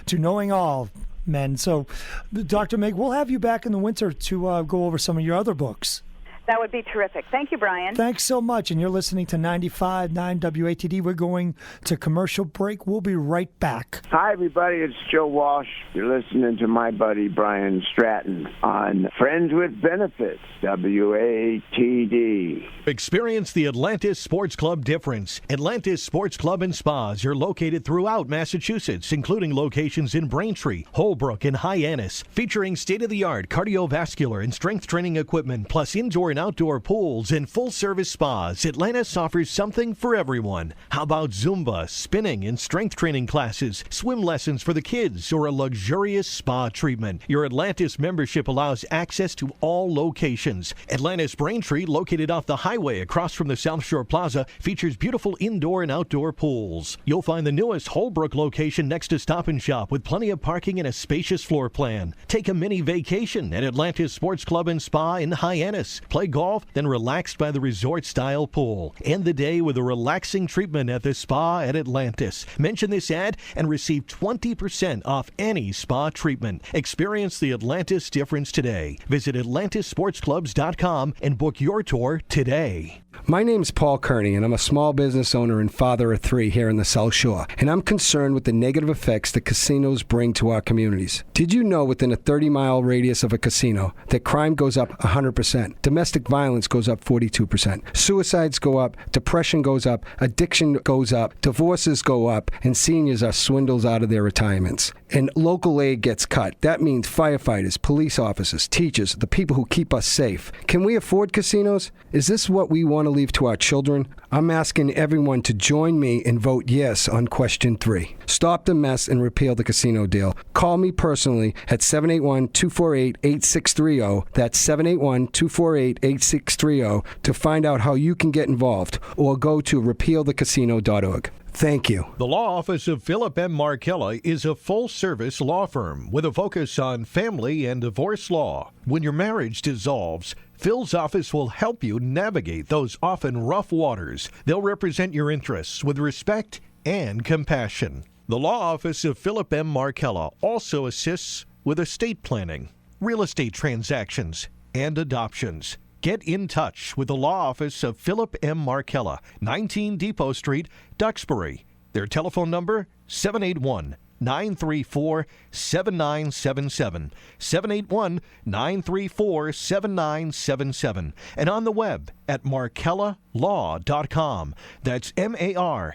to knowing all men. So, Dr. Meg, we'll have you back in the winter to go over some of your other books. That would be terrific. Thank you, Brian. Thanks so much. And you're listening to 95.9 WATD. We're going to commercial break. We'll be right back. Hi, everybody. It's Joe Walsh. You're listening to my buddy Brian Stratton on Friends with Benefits, WATD. Experience the Atlantis Sports Club difference. Atlantis Sports Club and Spas are located throughout Massachusetts, including locations in Braintree, Holbrook, and Hyannis, featuring state-of-the-art cardiovascular and strength training equipment, plus indoor and outdoor pools and full-service spas. Atlantis offers something for everyone. How about Zumba, spinning, and strength training classes, swim lessons for the kids, or a luxurious spa treatment? Your Atlantis membership allows access to all locations. Atlantis Braintree, located off the highway across from the South Shore Plaza, features beautiful indoor and outdoor pools. You'll find the newest Holbrook location next to Stop and Shop with plenty of parking and a spacious floor plan. Take a mini vacation at Atlantis Sports Club and Spa in Hyannis. Play golf, then relaxed by the resort-style pool. End the day with a relaxing treatment at the spa at Atlantis. Mention this ad and receive 20% off any spa treatment. Experience the Atlantis difference today. Visit AtlantisSportsClubs.com and book your tour today. My name's Paul Kearney, and I'm a small business owner and father of 3 here in the South Shore, and I'm concerned with the negative effects that casinos bring to our communities. Did you know within a 30-mile radius of a casino that crime goes up 100%, domestic violence goes up 42%, suicides go up, depression goes up, addiction goes up, divorces go up, and seniors are swindled out of their retirements? And local aid gets cut. That means firefighters, police officers, teachers, the people who keep us safe. Can we afford casinos? Is this what we want to leave to our children? I'm asking everyone to join me and vote yes on question 3. Stop the mess and repeal the casino deal. Call me personally at 781-248-8630. That's 781-248-8630 to find out how you can get involved, or go to repealthecasino.org. Thank you. The law office of Philip M. Markella is a full-service law firm with a focus on family and divorce law. When your marriage dissolves, Phil's office will help you navigate those often rough waters. They'll represent your interests with respect and compassion. The law office of Philip M. Markella also assists with estate planning, real estate transactions, and adoptions. Get in touch with the law office of Philip M. Markella, 19 Depot Street, Duxbury. Their telephone number, 781-934-7977, 781-934-7977, and on the web at markellalaw.com. That's MARKELLA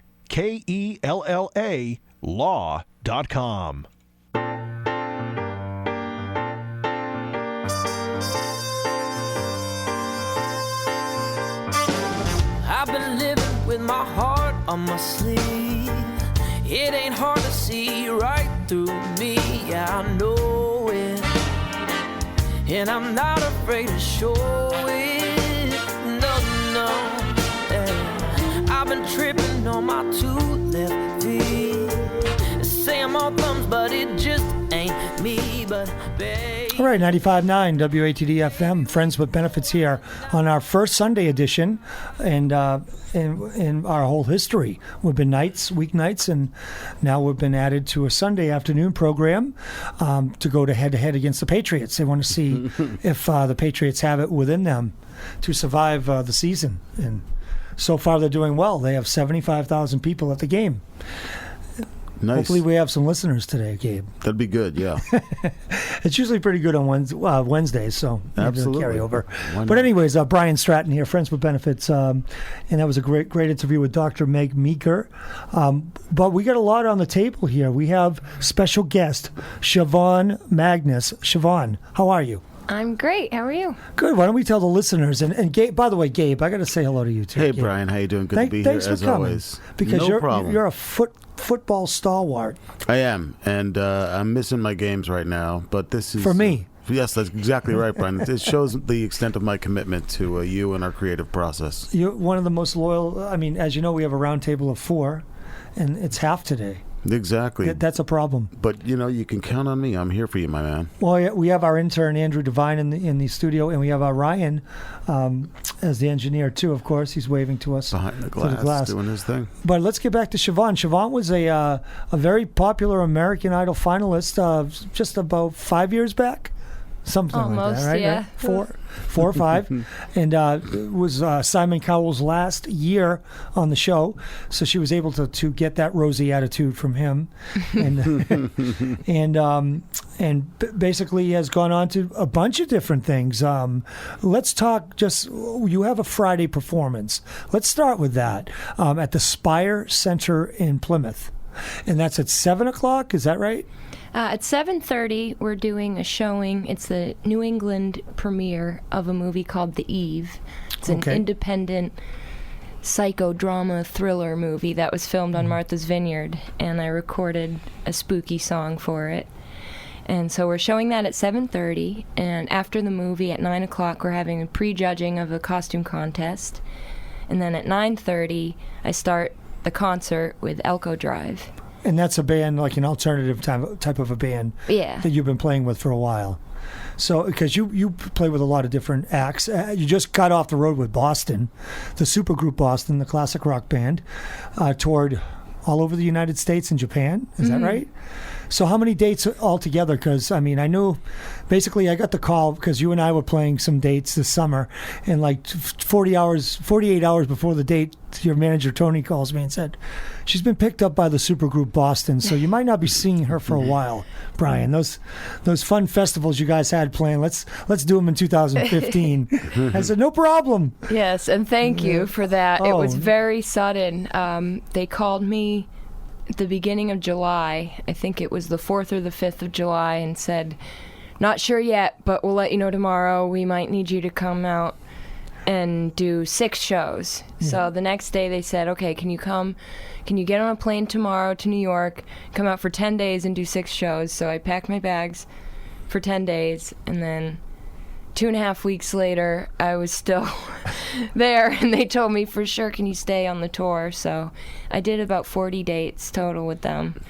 law.com. with my heart on my sleeve. It ain't hard to see right through me, yeah, I know it. And I'm not afraid to show it, no, yeah. I've been tripping on my 2 left feet. Say I'm all thumbs, but it just ain't me, but babe. All right, 95.9 WATD FM, Friends with Benefits here on our first Sunday edition, and in our whole history. We've been weeknights, and now we've been added to a Sunday afternoon program to go to head-to-head against the Patriots. They want to see if the Patriots have it within them to survive the season. And so far they're doing well. They have 75,000 people at the game. Nice. Hopefully we have some listeners today, Gabe. That'd be good, yeah. It's usually pretty good on Wednesdays, so maybe absolutely carry over. But anyways, Brian Stratton here, Friends with Benefits, and that was a great interview with Dr. Meg Meeker. But we got a lot on the table here. We have special guest, Siobhan Magnus. Siobhan, how are you? I'm great. How are you? Good. Why don't we tell the listeners? And Gabe, by the way, Gabe, I got to say hello to you too. Hey, Gabe. Brian, how you doing? Good to be here as always. Because no problem. You're a football stalwart. I am, and I'm missing my games right now. But this is for me. Yes, that's exactly right, Brian. It shows the extent of my commitment to you and our creative process. You're one of the most loyal. I mean, as you know, we have a round table of 4, and it's half today. Exactly. That's a problem. But, you can count on me. I'm here for you, my man. Well, we have our intern, Andrew Devine, in the studio, and we have our Ryan as the engineer, too, of course. He's waving to us. Behind the glass, doing his thing. But let's get back to Siobhan. Siobhan was a very popular American Idol finalist just about 5 years back. Something almost, like that, right? Yeah. Right? 4 or 5. And it was Simon Cowell's last year on the show, so she was able to get that rosy attitude from him, and basically has gone on to a bunch of different things. Let's talk. You have a Friday performance. Let's start with that at the Spire Center in Plymouth, and that's at 7:00. Is that right? At 7:30, we're doing a showing. It's the New England premiere of a movie called The Eve. It's an independent psychodrama thriller movie that was filmed on Martha's Vineyard, and I recorded a spooky song for it. And so we're showing that at 7:30, and after the movie at 9 o'clock, we're having a prejudging of a costume contest. And then at 9:30, I start the concert with Elko Drive. And that's a band, like an alternative type of a band that you've been playing with for a while. So, because you play with a lot of different acts. You just got off the road with Boston, the supergroup Boston, the classic rock band, toured all over the United States and Japan. Is that right? So how many dates altogether? Because, I mean, I knew, basically I got the call because you and I were playing some dates this summer, and like 48 hours before the date, your manager Tony calls me and said, she's been picked up by the supergroup Boston, so you might not be seeing her for a while, Brian. Those fun festivals you guys had playing, let's do them in 2015. I said, no problem. Yes, and thank you for that. It was very sudden. They called me at the beginning of July. I think it was the 4th or the 5th of July, and said, not sure yet, but we'll let you know tomorrow. We might need you to come out and do 6 shows. So the next day they said, okay, can you get on a plane tomorrow to New York, come out for 10 days and do 6 shows? So I packed my bags for 10 days, and then 2.5 weeks later, I was still there, and they told me, for sure, can you stay on the tour? So I did about 40 dates total with them.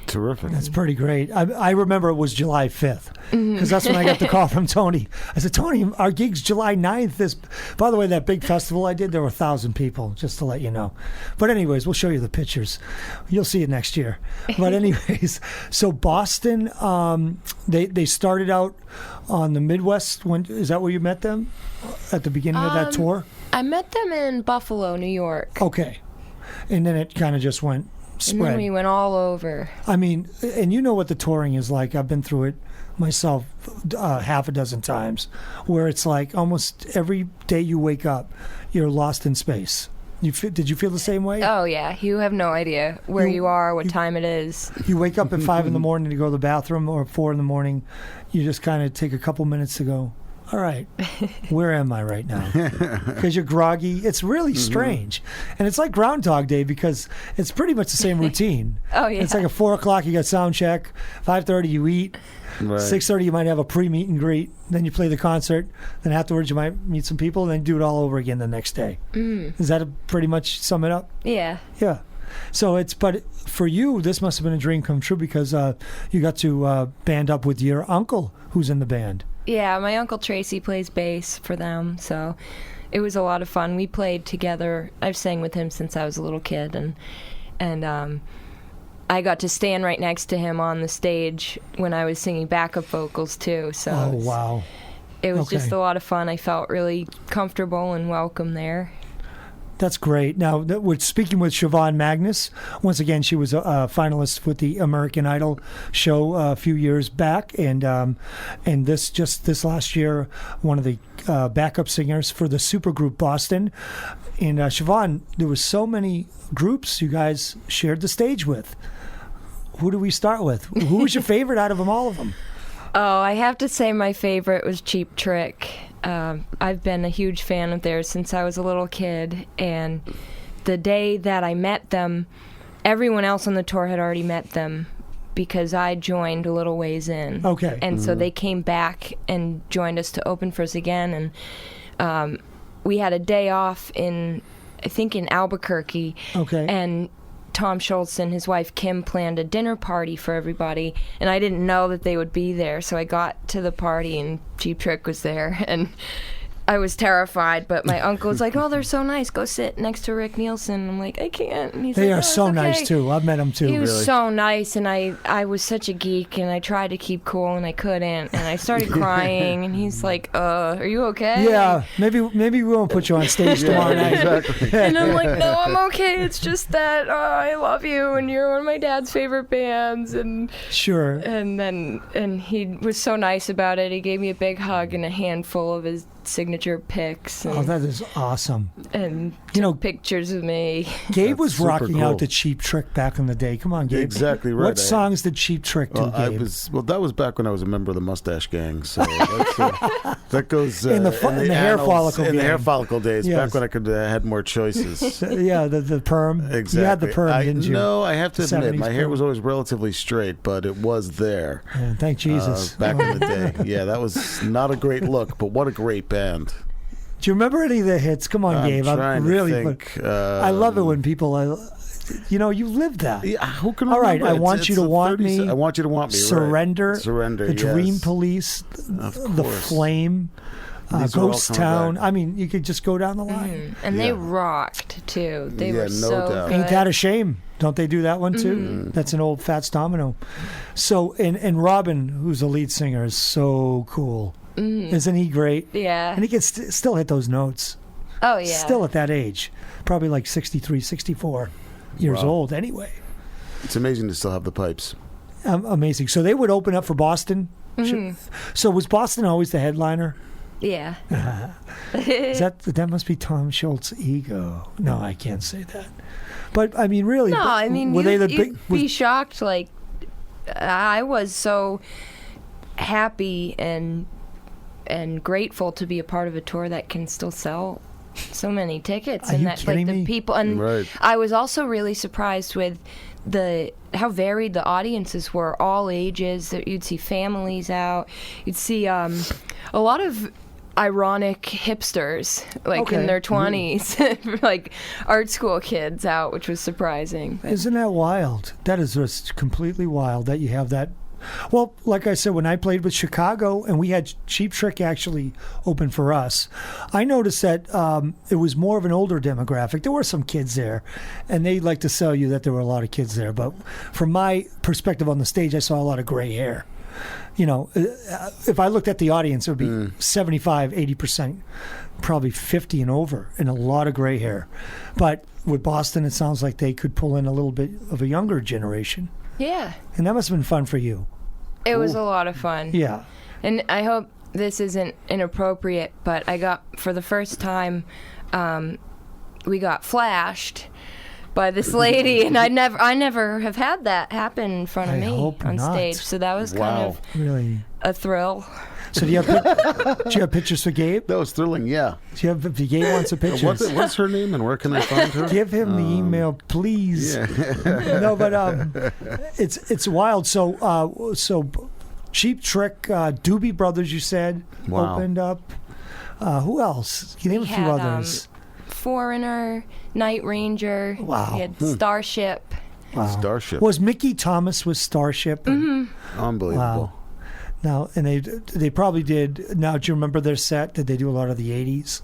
Terrific. That's pretty great. I remember it was July 5th, because that's when I got the call from Tony. I said, Tony, our gig's July 9th. By the way, that big festival I did, there were 1,000 people, just to let you know. But anyways, we'll show you the pictures. You'll see it next year. But anyways, so Boston, they started out on the Midwest. Is that where you met them at the beginning of that tour? I met them in Buffalo, New York. Okay. And then it kind of just went spread. And then we went all over. I mean, and you know what the touring is like. I've been through it myself half a dozen times, where it's like almost every day you wake up, you're lost in space. Did you feel the same way? Oh, yeah. You have no idea where you are, what time it is. You wake up at 5 in the morning to go to the bathroom, or 4 in the morning. You just kind of take a couple minutes to go, all right, where am I right now? Because you're groggy. It's really strange. And it's like Groundhog Day because it's pretty much the same routine. Oh, yeah. It's like at 4 o'clock you got sound check, 5:30 you eat, Right. 6:30 you might have a pre-meet and greet, then you play the concert, then afterwards you might meet some people, and then do it all over again the next day. Does that pretty much sum it up? Yeah. Yeah. So but for you, this must have been a dream come true because you got to band up with your uncle who's in the band. Yeah, my Uncle Tracy plays bass for them, so it was a lot of fun. We played together. I've sang with him since I was a little kid, and I got to stand right next to him on the stage when I was singing backup vocals too. So Oh, wow. it was Okay. just a lot of fun. I felt really comfortable and welcome there. That's great. Now, we're speaking with Siobhan Magnus. Once again, she was a finalist with the American Idol show a few years back, and this last year, one of the backup singers for the supergroup Boston. And Siobhan, there was so many groups you guys shared the stage with. Who do we start with? Who was your favorite out of them, all of them? Oh, I have to say my favorite was Cheap Trick. I've been a huge fan of theirs since I was a little kid, and the day that I met them, everyone else on the tour had already met them because I joined a little ways in. Okay. And so they came back and joined us to open for us again, and we had a day off I think in Albuquerque. Okay. And Tom Schultz and his wife Kim planned a dinner party for everybody, and I didn't know that they would be there, so I got to the party and Cheap Trick was there, and I was terrified, but my uncle was like, "Oh, they're so nice. Go sit next to Rick Nielsen." I'm like, "I can't." And he's They like, are "Oh, so it's nice, okay." too. I've met them, too. He was Really? so nice, and I was such a geek, and I tried to keep cool, and I couldn't, and I started crying, and he's like, are you okay?" Yeah, maybe we won't put you on stage tomorrow night. Exactly. And I'm like, "No, I'm okay. It's just that I love you, and you're one of my dad's favorite bands." And Sure. and he was so nice about it. He gave me a big hug and a handful of his signature pics. And, Oh, that is awesome. and You know, took pictures of me. Gabe was super rocking cool. out the Cheap Trick back in the day. Come on, Gabe. Exactly right. What songs did Cheap Trick do, Gabe? That was back when I was a member of the Mustache Gang. So that goes In the hair annals- follicle in the hair gang. follicle days, Yes. back when I could had more choices. Yeah, the perm. Exactly. You had the perm, didn't you? No, I have to The admit, 70s my hair perm. was always relatively straight, but it was there. Yeah, thank Jesus. Back in the day. Yeah, that was not a great look, but what a great band. Do you remember any of the hits? Come on, I'm Gabe. trying to really. think, I love it when people. You lived that. Yeah, who can All right, remember? I Want You to the Want 30s Me. I Want You to Want Me. right. Surrender. Surrender. The yes. Dream Police. Of The course. Flame. These are all Ghost coming Town. back. I mean, you could just go down the line. And they Yeah. rocked, too. They Yeah, were no so doubt. good. Ain't That a Shame? Don't they do that one too? That's an old Fats Domino. So, and Robin, who's the lead singer, is so cool. Isn't he great? Yeah. And he can still hit those notes. Oh, yeah. Still at that age. Probably like 63, 64 years Wow. old anyway. It's amazing to still have the pipes. Amazing. So they would open up for Boston. So was Boston always the headliner? Yeah. Is that must be Tom Schultz's ego? No, I can't say that. But I mean, really, No, I mean, were they the you'd big? be shocked. Like, I was so happy and grateful to be a part of a tour that can still sell so many tickets, Are and you that kidding like me? the people. And Right. I was also really surprised with how varied the audiences were, all ages. That you'd see families out, you'd see a lot of ironic hipsters, like Okay. in their 20s, like art school kids out, which was surprising. But Isn't that wild? That is just completely wild that you have that. Well, like I said, when I played with Chicago and we had Cheap Trick actually open for us, I noticed that it was more of an older demographic. There were some kids there, and they like to sell you that there were a lot of kids there. But from my perspective on the stage, I saw a lot of gray hair. You know, if I looked at the audience, it would be 75, 80%, probably 50 and over, and a lot of gray hair. But with Boston, it sounds like they could pull in a little bit of a younger generation. yeah, And that must have been fun for you. it was a lot of fun. Yeah. And I hope this isn't inappropriate, but I got, for the first time, we got flashed by this lady, and I never have had that happen in front of I me hope on not. stage. So that was kind Wow. of Really. a thrill. So do you have pictures for Gabe? That was thrilling, yeah. Do you have, if Gabe wants a picture? What's her name and where can I find her? Give him the email, please. Yeah. No, but it's wild. So Cheap Trick, Doobie Brothers, you said, opened up. Who else? Can you name a few others? Foreigner, Night Ranger. Wow. We had Starship. Wow. Starship. Was Mickey Thomas with Starship? Mm-hmm. Unbelievable. Wow. Now, and they probably did. Now, do you remember their set? Did they do a lot of the 80s?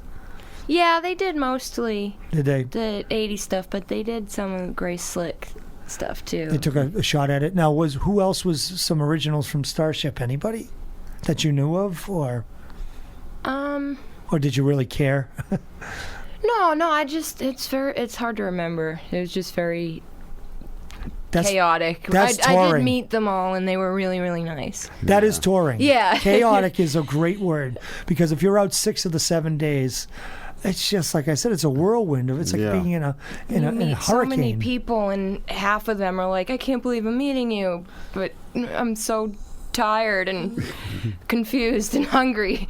Yeah, they did mostly. Did they? The 80s stuff, but they did some of Grace Slick stuff too. They took a shot at it. Now, who else was some originals from Starship? Anybody that you knew of, or did you really care? No. It's hard to remember. It was just very chaotic. That's I touring. did meet them all, and they were really, really nice. That is touring. Yeah. Chaotic is a great word, because if you're out 6 of the 7 days, it's just like I said, it's a whirlwind. It's like being in a hurricane. So many people, and half of them are like, "I can't believe I'm meeting you," but I'm so tired and confused and hungry.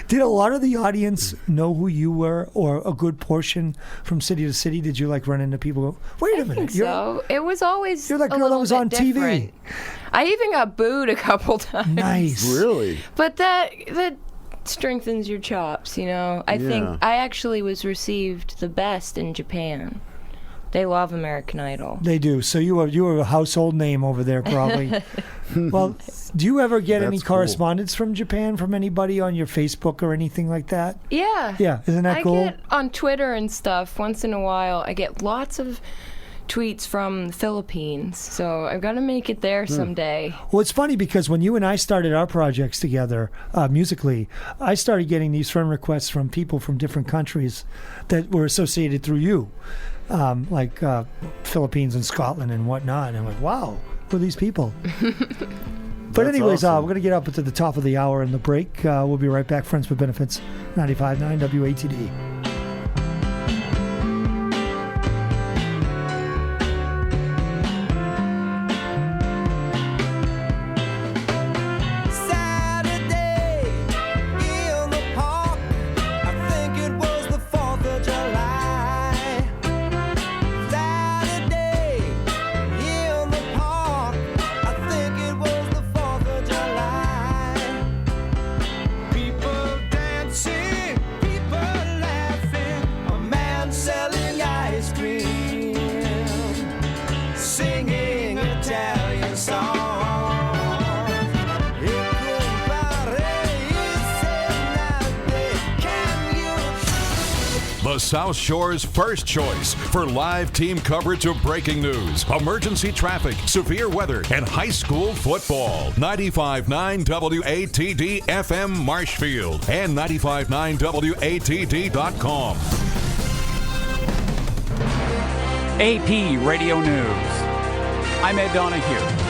Did a lot of the audience know who you were, or a good portion from city to city? Did you run into people who, wait a minute? I think so. It was always you're that girl that was on different. TV. I even got booed a couple times. Nice. Really? But that strengthens your chops, I think I actually was received the best in Japan. They love American Idol. They do. So you were a household name over there, probably. Well, do you ever get any correspondence from Japan from anybody on your Facebook or anything like that? Yeah. Yeah, isn't that cool? I get on Twitter and stuff once in a while. I get lots of tweets from the Philippines, so I've got to make it there someday. Well, it's funny because when you and I started our projects together musically, I started getting these friend requests from people from different countries that were associated through you. Like Philippines and Scotland and whatnot. And I'm like, wow, who are these people? But anyways, awesome. we're going to get up to the top of the hour in the break. We'll be right back. Friends with Benefits, 95.9 WATD. The South Shore's first choice for live team coverage of breaking news, emergency traffic, severe weather, and high school football. 95.9 WATD FM Marshfield and 95.9WATD.com. AP Radio News. I'm Ed Donahue.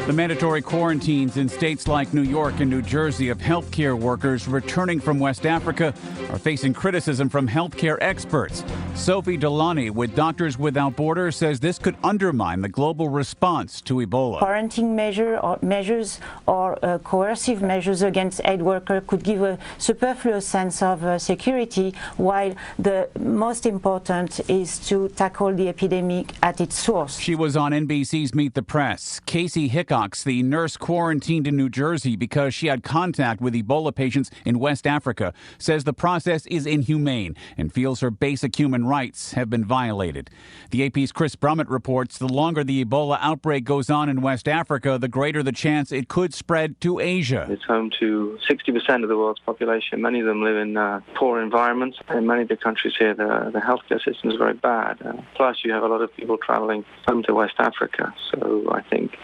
The mandatory quarantines in states like New York and New Jersey of healthcare workers returning from West Africa are facing criticism from healthcare experts. Sophie Delani with Doctors Without Borders says this could undermine the global response to Ebola. Quarantine measures or coercive measures against aid workers could give a superfluous sense of security, while the most important is to tackle the epidemic at its source. She was on NBC's Meet the Press. Casey Hickox, the nurse quarantined in New Jersey because she had contact with Ebola patients in West Africa, says the process is inhumane and feels her basic human rights have been violated. The AP's Chris Brummett reports the longer the Ebola outbreak goes on in West Africa, the greater the chance it could spread to Asia. It's home to 60% of the world's population. Many of them live in poor environments. In many of the countries here, the healthcare system is very bad. Plus, you have a lot of people traveling home to West Africa. So I think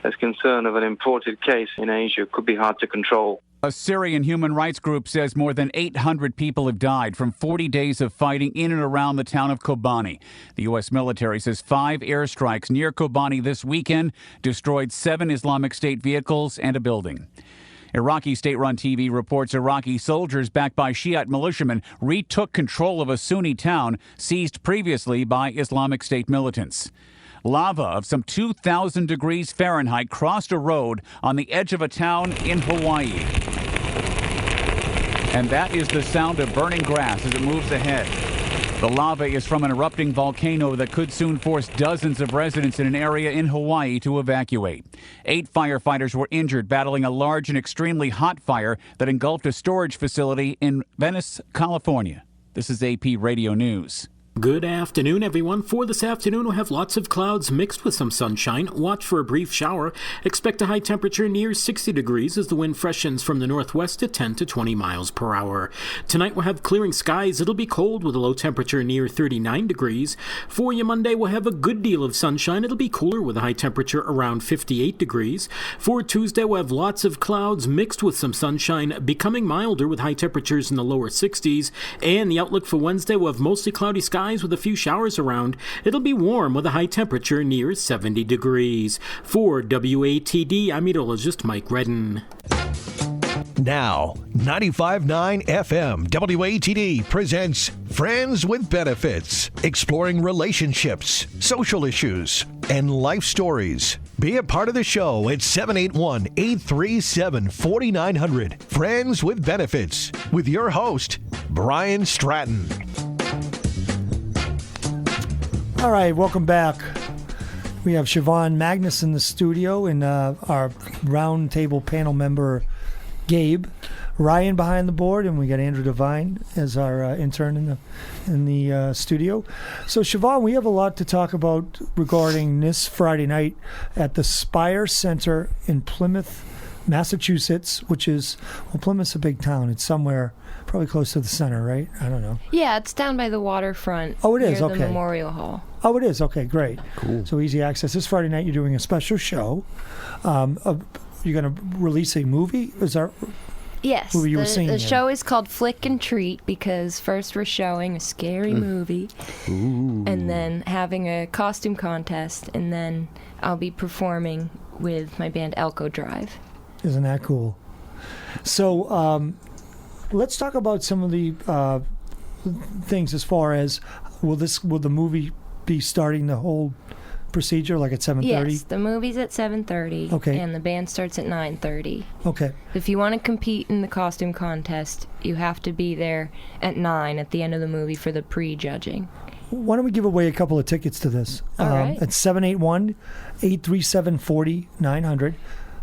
there's concern of an imported case in Asia could be hard to control. A Syrian human rights group says more than 800 people have died from 40 days of fighting in and around the town of Kobani. The U.S. military says 5 airstrikes near Kobani this weekend destroyed 7 Islamic State vehicles and a building. Iraqi state-run TV reports Iraqi soldiers backed by Shiite militiamen retook control of a Sunni town seized previously by Islamic State militants. Lava of some 2,000 degrees Fahrenheit crossed a road on the edge of a town in Hawaii. And that is the sound of burning grass as it moves ahead. The lava is from an erupting volcano that could soon force dozens of residents in an area in Hawaii to evacuate. 8 firefighters were injured battling a large and extremely hot fire that engulfed a storage facility in Venice, California. This is AP Radio News. Good afternoon, everyone. For this afternoon, we'll have lots of clouds mixed with some sunshine. Watch for a brief shower. Expect a high temperature near 60 degrees as the wind freshens from the northwest at 10 to 20 miles per hour. Tonight, we'll have clearing skies. It'll be cold with a low temperature near 39 degrees. For you Monday, we'll have a good deal of sunshine. It'll be cooler with a high temperature around 58 degrees. For Tuesday, we'll have lots of clouds mixed with some sunshine, becoming milder with high temperatures in the lower 60s. And the outlook for Wednesday, we'll have mostly cloudy skies with a few showers around. It'll be warm with a high temperature near 70 degrees. For WATD, I'm meteorologist Mike Redden. Now, 95.9 FM WATD presents Friends with Benefits, exploring relationships, social issues, and life stories. Be a part of the show at 781-837-4900. Friends with Benefits, with your host, Brian Stratton. All right, welcome back. We have Siobhan Magnus in the studio and our round table panel member, Gabe. Ryan behind the board, and we got Andrew Devine as our intern in the studio. So, Siobhan, we have a lot to talk about regarding this Friday night at the Spire Center in Plymouth, Massachusetts, which is, well, Plymouth's a big town. It's somewhere probably close to the center, right? I don't know. Yeah, it's down by the waterfront. Oh, it is? Near Okay. the Memorial Hall. Oh, it is? Okay, great. Cool. So easy access. This Friday night, you're doing a special show. You're going to release a movie? Is that... Yes, movie you were seeing the in? show is called Flick and Treat because first we're showing a scary movie and then having a costume contest, and then I'll be performing with my band Elko Drive. Isn't that cool? So let's talk about some of the things as far as will the movie be starting the whole procedure like at 7:30? Yes, the movie's at 7:30. Okay. And the band starts at 9:30. Okay. If you want to compete in the costume contest, you have to be there at 9 at the end of the movie for the pre-judging. Why don't we give away a couple of tickets to this? All right. At 781-837-4900.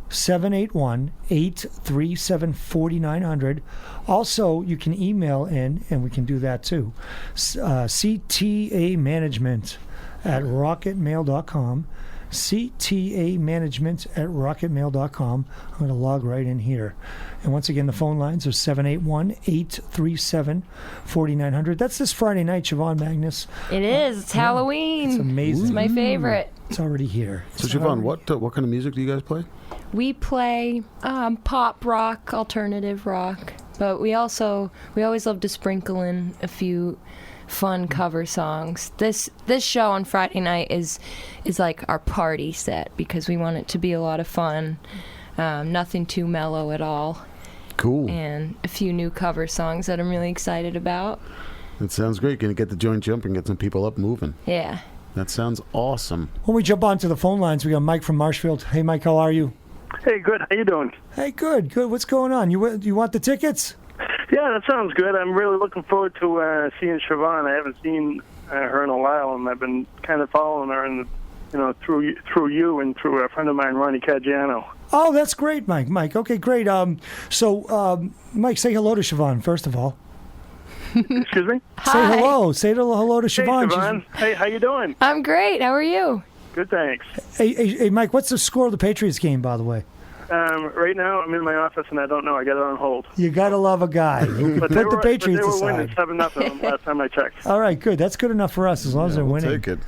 781-837-4900. Also, you can email in, and we can do that too. CTA Management at rocketmail.com. CTA Management at rocketmail.com. I'm going to log right in here. And once again, the phone lines are 781-837-4900. That's this Friday night, Siobhan Magnus. It is. It's Halloween. It's amazing. It's my favorite. It's already here. So, Siobhan, what kind of music do you guys play? We play pop rock, alternative rock, but we always love to sprinkle in a few fun cover songs. This show on Friday night is like our party set because we want it to be a lot of fun, nothing too mellow at all. Cool. And a few new cover songs that I'm really excited about. That sounds great. Going to get the joint jumping, get some people up moving. Yeah. That sounds awesome. When we jump onto the phone lines, we got Mike from Marshfield. Hey, Mike, how are you? Hey, good. How you doing? Hey, good. What's going on? You want the tickets? Yeah, that sounds good. I'm really looking forward to seeing Siobhan. I haven't seen her in a while, and I've been kind of following her, through you and through a friend of mine, Ronnie Caggiano. Oh, that's great, Mike. Okay, great. Mike, say hello to Siobhan first of all. Excuse me? Hi. Say hello. Say hello to Siobhan. Hey, Siobhan. Hey, how you doing? I'm great. How are you? Good, thanks. Hey, Mike, what's the score of the Patriots game, by the way? Right now, I'm in my office, and I don't know. I got it on hold. You got to love a guy who can put the Patriots aside. They were winning 7-0 last time I checked. All right, good. That's good enough for us as long as they're winning. Take it.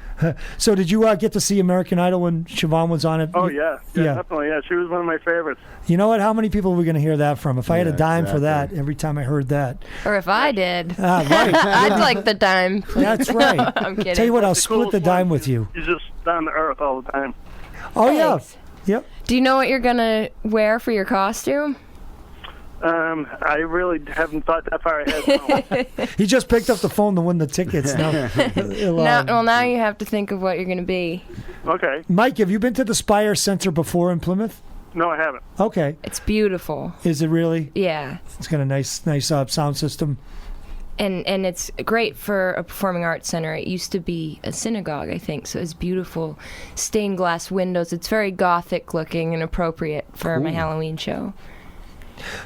So did you get to see American Idol when Siobhan was on it? Oh, yeah, definitely. Yeah, she was one of my favorites. You know what? How many people are we going to hear that from? If I had a dime for that, every time I heard that. Or if I did. Right. I'd like the dime. That's right. I'm kidding. Tell you what, I'll split the dime with you. She's just down to earth all the time. Oh, yeah. Yep. Do you know what you're going to wear for your costume? I really haven't thought that far ahead. No. He just picked up the phone to win the tickets. Now you have to think of what you're going to be. Okay. Mike, have you been to the Spire Center before in Plymouth? No, I haven't. Okay. It's beautiful. Is it really? Yeah. It's got a nice sound system. And it's great for a performing arts center. It used to be a synagogue, I think, so it's beautiful stained glass windows. It's very gothic looking and appropriate for my Halloween show.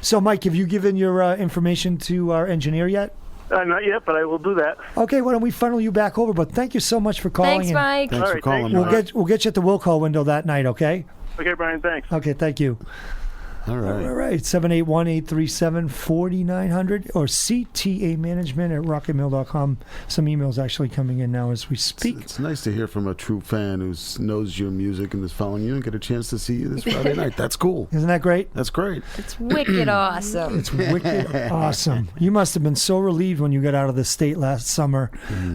So, Mike, have you given your information to our engineer yet? Not yet, but I will do that. Okay, why don't we funnel you back over? But thank you so much for calling. Thanks, Mike. Thanks for calling, thanks. We'll get you at the will call window that night, okay? Okay, Brian, thanks. Okay, thank you. All right. 781-837-4900 or ctamanagement@rocketmail.com. Some emails actually coming in now as we speak. It's nice to hear from a true fan who knows your music and is following you and get a chance to see you this Friday night. That's cool. Isn't that great? That's great. It's wicked awesome. It's wicked awesome. You must have been so relieved when you got out of the state last summer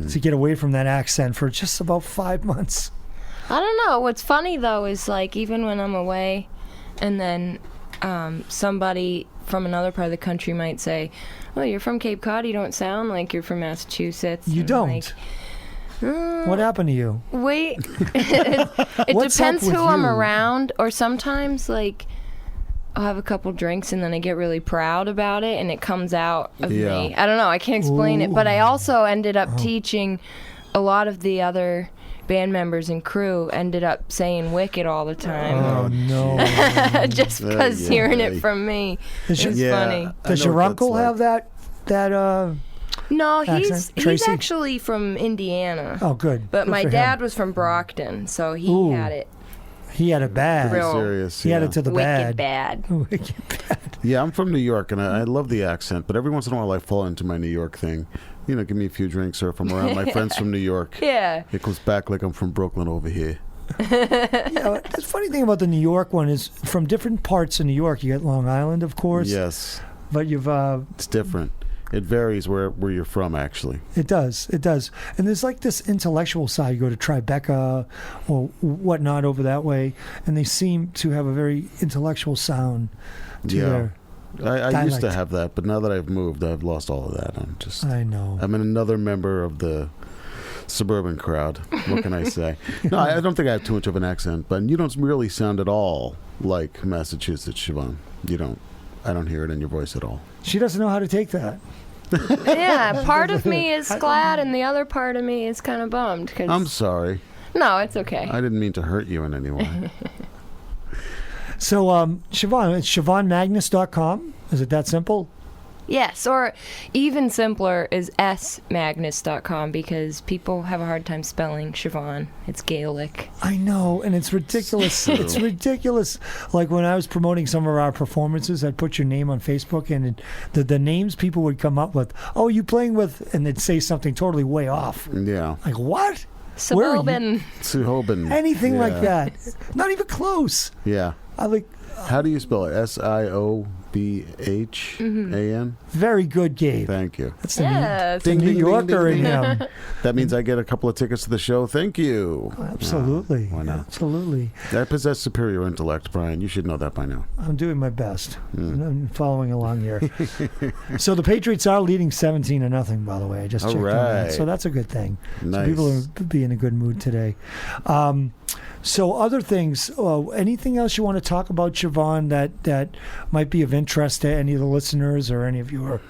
to get away from that accent for just about 5 months. I don't know. What's funny, though, is like even when I'm away and then somebody from another part of the country might say, "Oh, you're from Cape Cod. You don't sound like you're from Massachusetts." You and don't. What happened to you? Wait, it depends who I'm around, or sometimes like I'll have a couple drinks and then I get really proud about it and it comes out of me. I don't know. I can't explain it, but I also ended up teaching a lot of the other band members and crew ended up saying Wicked all the time. Oh, no. Just because hearing it from me is funny. Does your uncle have that No, accent? he's actually from Indiana. Oh, good. But Good my for dad him. was from Brockton, so he had it. He had it bad. Real serious. He had it to the wicked bad. Wicked bad. Yeah, I'm from New York, and I love the accent, but every once in a while I fall into my New York thing. You know, give me a few drinks, or if I'm around my friends from New York, yeah, it comes back like I'm from Brooklyn over here. The funny thing about the New York one is from different parts of New York. You get Long Island, of course. Yes. But you've... it's different. It varies where you're from, actually. It does. It does. And there's like this intellectual side. You go to Tribeca or whatnot over that way, and they seem to have a very intellectual sound to their I used to have that, but now that I've moved, I've lost all of that. I know. I'm another member of the suburban crowd. What can I say? No, I don't think I have too much of an accent, but you don't really sound at all like Massachusetts, Siobhan. You don't. I don't hear it in your voice at all. She doesn't know how to take that. Yeah, part of me is glad, and the other part of me is kind of bummed. Cause I'm sorry. No, it's okay. I didn't mean to hurt you in any way. So, Siobhan, it's SiobhanMagnus.com. Is it that simple? Yes, or even simpler is smagnus.com because people have a hard time spelling Siobhan. It's Gaelic. I know, and it's ridiculous. It's ridiculous. Like when I was promoting some of our performances, I'd put your name on Facebook, and the names people would come up with, "Oh, you playing with," and they'd say something totally way off. Yeah. Like, what? Suhoban. Anything like that. Not even close. Yeah. How do you spell it? SIOBHAN? Very good, Gabe. Thank you. That's the New Yorker in him. That means I get a couple of tickets to the show. Thank you. Absolutely. Why not? Absolutely. I possess superior intellect, Brian. You should know that by now. I'm doing my best. I'm following along here. So the Patriots are leading 17-0, by the way. I just checked on that. So that's a good thing. Nice. So people will be in a good mood today. So other things, anything else you want to talk about, Siobhan, that might be of interest to any of the listeners or any of your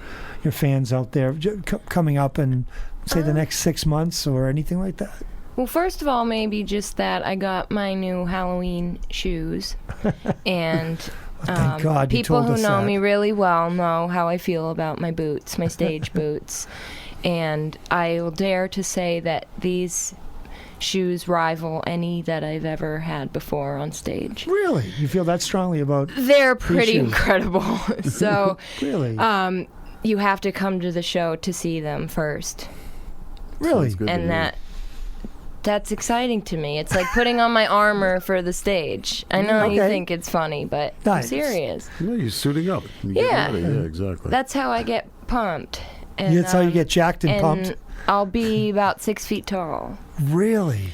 fans out there coming up in, say, the next 6 months or anything like that? Well, first of all, maybe just that I got my new Halloween shoes. And thank God you people told who us know that. me really well know how I feel about my boots, my stage boots. And I will dare to say that these shoes rival any that I've ever had before on stage. Really? You feel that strongly about They're pretty shoes? incredible. So really? You have to come to the show to see them first. Really? And that's exciting to me. It's like putting on my armor for the stage. I know you think it's funny, but I'm serious. No, you're suiting up. Yeah. Exactly. That's how I get pumped. And, that's how you get jacked and pumped? I'll be about 6 feet tall. Really?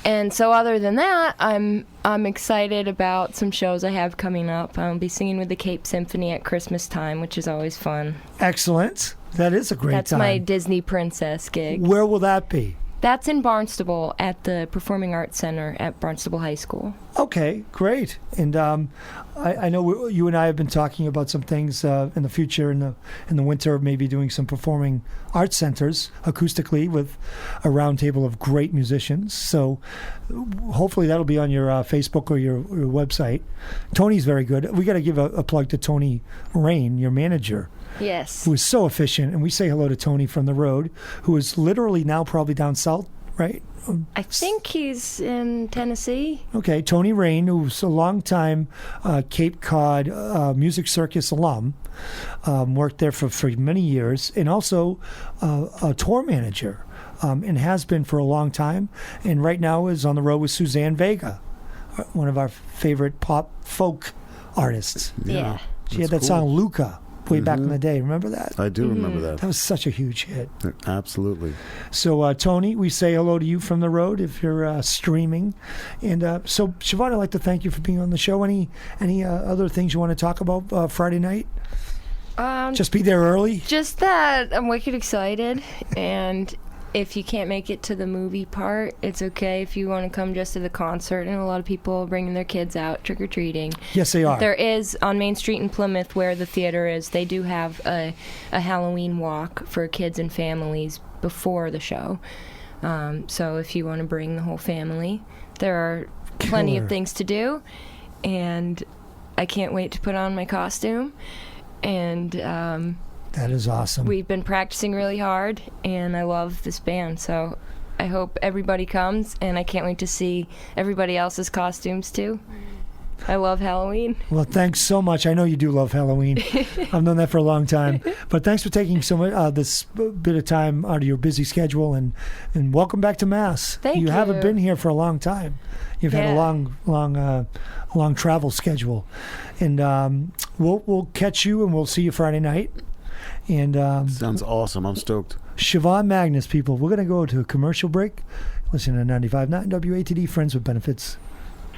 And so other than that, I'm excited about some shows I have coming up. I'll be singing with the Cape Symphony at Christmas time, which is always fun. Excellent. That is a great time. That's my Disney princess gig. Where will that be? That's in Barnstable at the Performing Arts Center at Barnstable High School. Okay, great. And I know you and I have been talking about some things in the future, in the winter, maybe doing some performing arts centers acoustically with a round table of great musicians. So hopefully that'll be on your Facebook or your website. Tony's very good. We got to give a plug to Tony Rain, your manager. Yes. Who is so efficient. And we say hello to Tony from the road, who is literally now probably down south, right? I think he's in Tennessee. Okay, Tony Rain, who's a long-time Cape Cod Music Circus alum, worked there for many years, and also a tour manager, and has been for a long time, and right now is on the road with Suzanne Vega, one of our favorite pop folk artists. Yeah. She had that song Luca way back in the day. Remember that? I do remember that. That was such a huge hit. Absolutely. So, Tony, we say hello to you from the road if you're streaming. And so, Siobhan, I'd like to thank you for being on the show. Any other things you want to talk about Friday night? Just be there early? Just that I'm wicked excited. And if you can't make it to the movie part, it's okay if you want to come just to the concert. And a lot of people are bringing their kids out trick-or-treating. Yes, they are. There is, on Main Street in Plymouth, where the theater is, they do have a Halloween walk for kids and families before the show. So if you want to bring the whole family, there are plenty of things to do. And I can't wait to put on my costume. And that is awesome. We've been practicing really hard, and I love this band, so I hope everybody comes, and I can't wait to see everybody else's costumes, too. I love Halloween. Well, thanks so much. I know you do love Halloween. I've known that for a long time. But thanks for taking so much this bit of time out of your busy schedule, and welcome back to Mass. Thank you. You haven't been here for a long time. You've had a long travel schedule. And we'll catch you, and we'll see you Friday night. And sounds awesome. I'm stoked. Siobhan Magnus, people. We're going to go to a commercial break. Listen to 95.9 WATD, Friends with Benefits.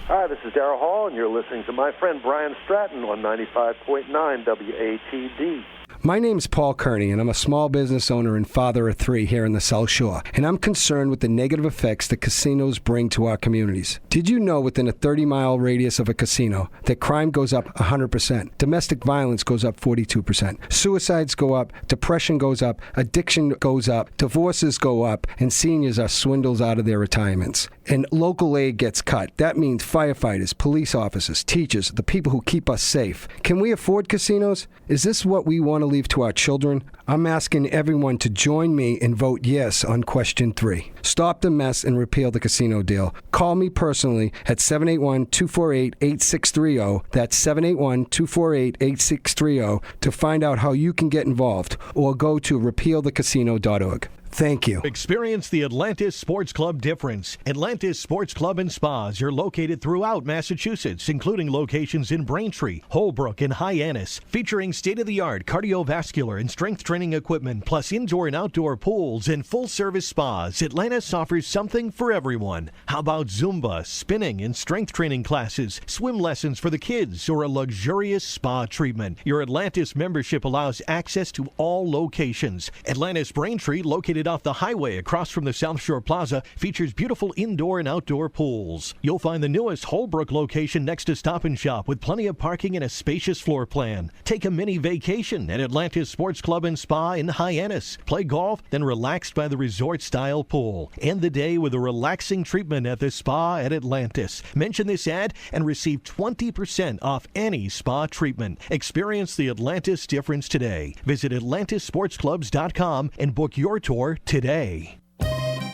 Hi, this is Darrell Hall, and you're listening to my friend Brian Stratton on 95.9 WATD. My name's Paul Kearney, and I'm a small business owner and father of three here in the South Shore, and I'm concerned with the negative effects that casinos bring to our communities. Did you know within a 30-mile radius of a casino that crime goes up 100%, domestic violence goes up 42%, suicides go up, depression goes up, addiction goes up, divorces go up, and seniors are swindled out of their retirements? And local aid gets cut. That means firefighters, police officers, teachers, the people who keep us safe. Can we afford casinos? Is this what we want to leave to our children? I'm asking everyone to join me and vote yes on question 3. Stop the mess and repeal the casino deal. Call me personally at 781-248-8630. That's 781-248-8630 to find out how you can get involved, or go to repealthecasino.org. Thank you. Experience the Atlantis Sports Club difference. Atlantis Sports Club and Spas are located throughout Massachusetts, including locations in Braintree, Holbrook, and Hyannis, featuring state-of-the-art cardiovascular and strength training equipment, plus indoor and outdoor pools and full-service spas. Atlantis offers something for everyone. How about Zumba, spinning, and strength training classes, swim lessons for the kids, or a luxurious spa treatment? Your Atlantis membership allows access to all locations. Atlantis Braintree, located off the highway across from the South Shore Plaza, features beautiful indoor and outdoor pools. You'll find the newest Holbrook location next to Stop and Shop with plenty of parking and a spacious floor plan. Take a mini vacation at Atlantis Sports Club and Spa in Hyannis. Play golf, then relaxed by the resort-style pool. End the day with a relaxing treatment at the spa at Atlantis. Mention this ad and receive 20% off any spa treatment. Experience the Atlantis difference today. Visit AtlantisSportsClubs.com and book your tour today.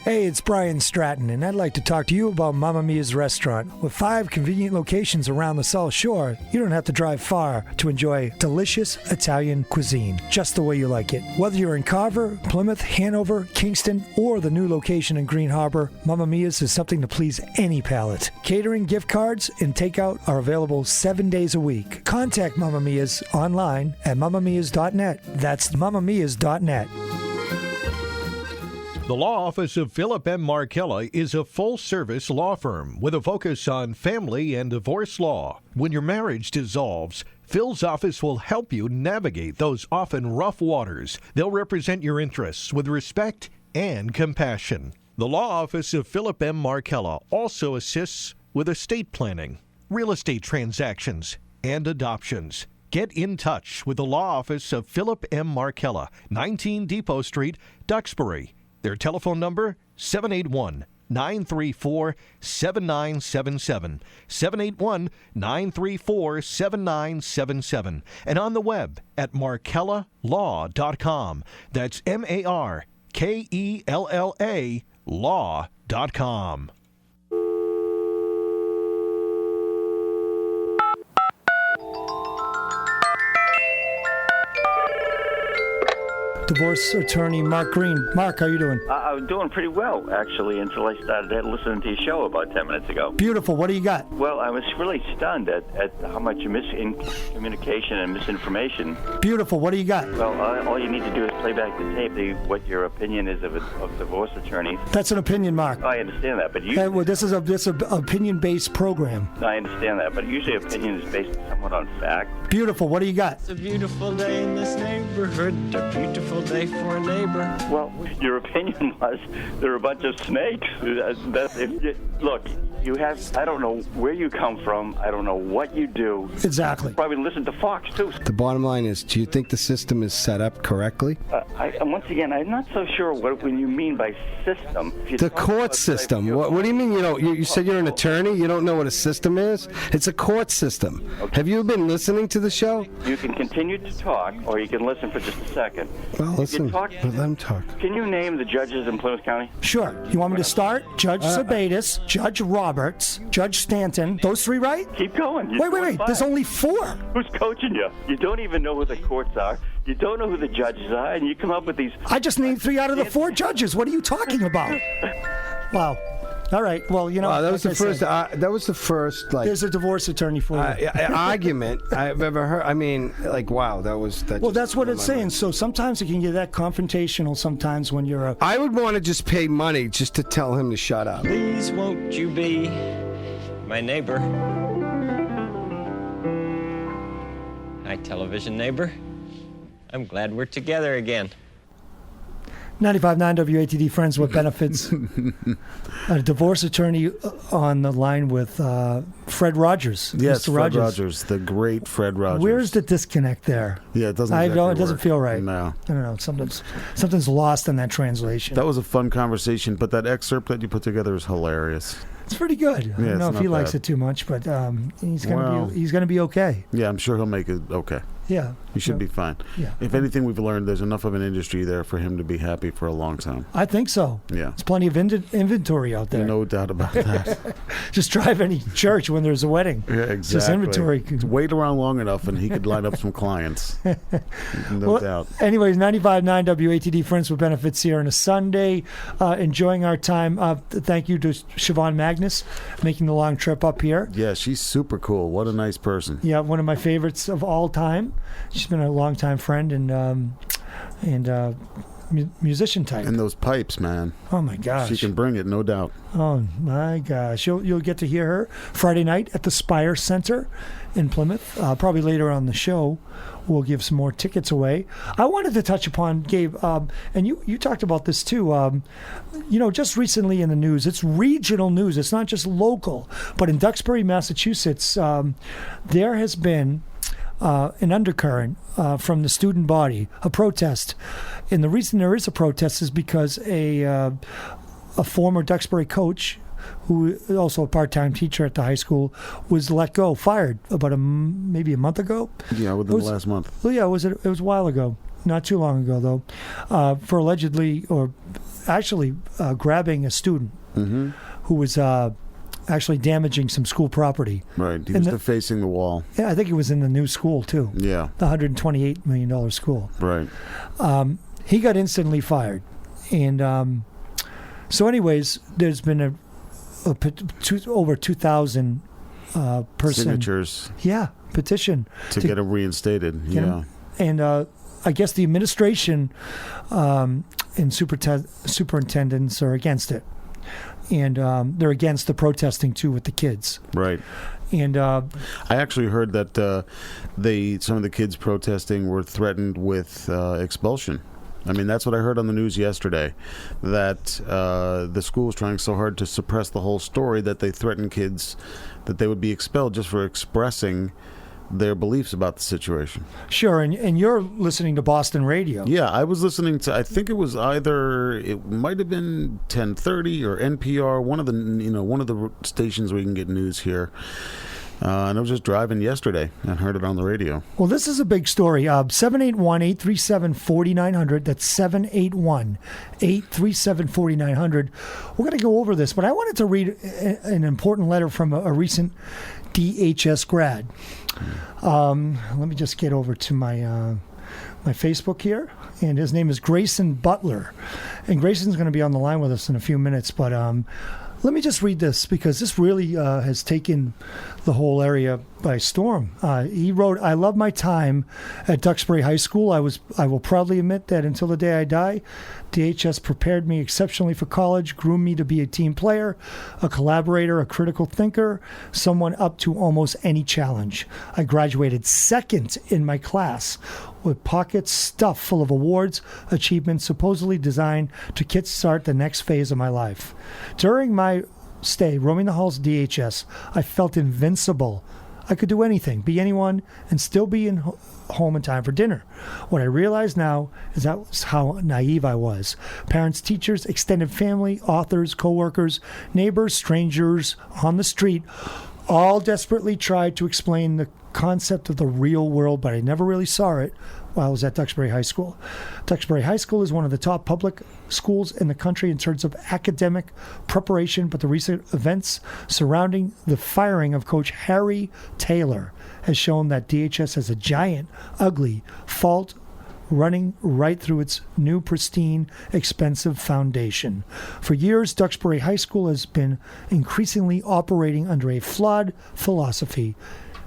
Hey, it's Brian Stratton, and I'd like to talk to you about Mamma Mia's restaurant. With 5 convenient locations around the South Shore, you don't have to drive far to enjoy delicious Italian cuisine, just the way you like it. Whether you're in Carver, Plymouth, Hanover, Kingston, or the new location in Green Harbor, Mamma Mia's is something to please any palate. Catering, gift cards, and takeout are available 7 days a week. Contact Mamma Mia's online at mammamias.net. That's mammamias.net. The law office of Philip M. Markella is a full-service law firm with a focus on family and divorce law. When your marriage dissolves, Phil's office will help you navigate those often rough waters. They'll represent your interests with respect and compassion. The law office of Philip M. Markella also assists with estate planning, real estate transactions, and adoptions. Get in touch with the law office of Philip M. Markella, 19 Depot Street, Duxbury. Their telephone number, 781-934-7977, 781-934-7977, and on the web at markellalaw.com. That's MARKELLA law.com. Divorce attorney Mark Green. Mark, how you doing? I was doing pretty well, actually, until I started listening to your show about 10 minutes ago. Beautiful. What do you got? Well, I was really stunned at how much miscommunication and misinformation. Beautiful. What do you got? Well, all you need to do is play back the tape, what your opinion is of divorce attorneys. That's an opinion, Mark. I understand that, but usually... well, this is an opinion-based program. I understand that, but usually opinion is based somewhat on fact. Beautiful. What do you got? It's a beautiful day in this neighborhood, a beautiful day for a neighbor. Well, your opinion was there are a bunch of snakes. Look, you have, I don't know where you come from. I don't know what you do. Exactly. Probably listen to Fox, too. The bottom line is, do you think the system is set up correctly? Once again, I'm not so sure what you mean by system. The court system. What do you mean? You said you're an attorney? You don't know what a system is? It's a court system. Okay. Have you been listening to the show? You can continue to talk, or you can listen for just a second. Well, listen. Let them talk. Can you name the judges in Plymouth County? Sure. You want me to start? Judge Sabatis, Judge Roberts, Judge Stanton. Those three, right? Keep going. Wait. There's only 4. Who's coaching you? You don't even know who the courts are. You don't know who the judges are, and you come up with these... I just named 3 out of the 4 judges. What are you talking about? Wow. All right. Well, that was the first. That was the first. Like, there's a divorce attorney for you. Argument I've ever heard. I mean, wow. That's what it's saying. So sometimes it can get that confrontational. Sometimes when you're I would want to just pay money just to tell him to shut up. Please, won't you be my neighbor? Hi, television neighbor. I'm glad we're together again. 95.9 WATD, Friends with Benefits. A divorce attorney on the line with Fred Rogers. Yes, Mr. Fred Rogers, the great Fred Rogers. Where's the disconnect there? Yeah, it doesn't. It doesn't feel right. No, I don't know. Something's lost in that translation. That was a fun conversation, but that excerpt that you put together is hilarious. It's pretty good. Yeah, I don't know if he likes bad. it too much, but he's gonna be okay. Yeah, I'm sure he'll make it okay. Yeah, he should be fine. Yeah. If anything, we've learned there's enough of an industry there for him to be happy for a long time. I think so. Yeah, there's plenty of inventory out there. No doubt about that. Just drive any church when there's a wedding. Yeah, exactly. Just inventory. Wait around long enough, and he could line up some clients. No doubt. Anyways, 95.9 WATD, Friends with Benefits here on a Sunday, enjoying our time. Thank you to Siobhan Magnus making the long trip up here. Yeah, she's super cool. What a nice person. Yeah, one of my favorites of all time. She's been a longtime friend and musician type. And those pipes, man. Oh my gosh. She can bring it, no doubt. Oh my gosh. You'll get to hear her Friday night at the Spire Center in Plymouth. Probably later on the show we'll give some more tickets away. I wanted to touch upon, Gabe, and you talked about this too, just recently in the news. It's regional news. It's not just local. But in Duxbury, Massachusetts, there has been an undercurrent from the student body, a protest. And the reason there is a protest is because a former Duxbury coach, who is also a part-time teacher at the high school, was fired about maybe a month ago. Yeah, within the last month. Well, yeah, it was a while ago, not too long ago though, for allegedly or actually grabbing a student who was actually damaging some school property. Right, he was defacing the wall. Yeah, I think it was in the new school too. Yeah, the $128 million school. Right. He got instantly fired, and so anyways, there's been over 2,000 person signatures. Yeah, petition to get him reinstated. And I guess the administration and superintendents are against it. And they're against the protesting, too, with the kids. Right. And I actually heard that some of the kids protesting were threatened with expulsion. I mean, that's what I heard on the news yesterday, that the school was trying so hard to suppress the whole story that they threatened kids that they would be expelled just for expressing their beliefs about the situation. Sure, and you're listening to Boston radio. Yeah, I was listening to, I think it might have been 1030 or NPR, one of the stations where you can get news here. And I was just driving yesterday and heard it on the radio. Well, this is a big story. 781-837-4900. That's 781-837-4900. We're going to go over this, but I wanted to read an important letter from a recent DHS grad. Let me just get over to my Facebook here. And his name is Grayson Butler. And Grayson's going to be on the line with us in a few minutes, but let me just read this because this really has taken the whole area by storm. He wrote, "I love my time at Duxbury High School. I will proudly admit that until the day I die, DHS prepared me exceptionally for college, groomed me to be a team player, a collaborator, a critical thinker, someone up to almost any challenge. I graduated second in my class with pockets stuffed full of awards, achievements supposedly designed to kickstart the next phase of my life. During my stay roaming the halls of DHS, I felt invincible. I could do anything, be anyone, and still be home in time for dinner. What I realize now is that was how naive I was. Parents, teachers, extended family, authors, co-workers, neighbors, strangers on the street all desperately tried to explain the concept of the real world, but I never really saw it while I was at Duxbury High School. Duxbury High School is one of the top public schools in the country in terms of academic preparation, but the recent events surrounding the firing of Coach Harry Taylor has shown that DHS has a giant, ugly fault running right through its new, pristine, expensive foundation. For years, Duxbury High School has been increasingly operating under a flawed philosophy.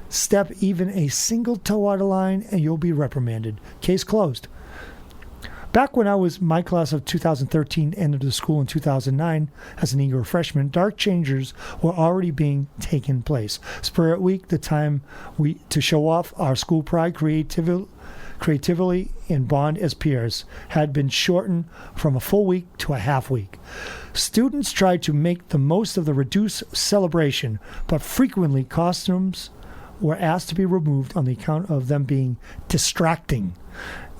Step even a single toe out of line and you'll be reprimanded. Case closed. Back when I was my class of 2013 entered the school in 2009 as an eager freshman, dark changes were already being taken place. Spirit Week, the time to show off our school pride, creatively and bond as peers, had been shortened from a full week to a half week. Students tried to make the most of the reduced celebration, but frequently costumes were asked to be removed on the account of them being distracting.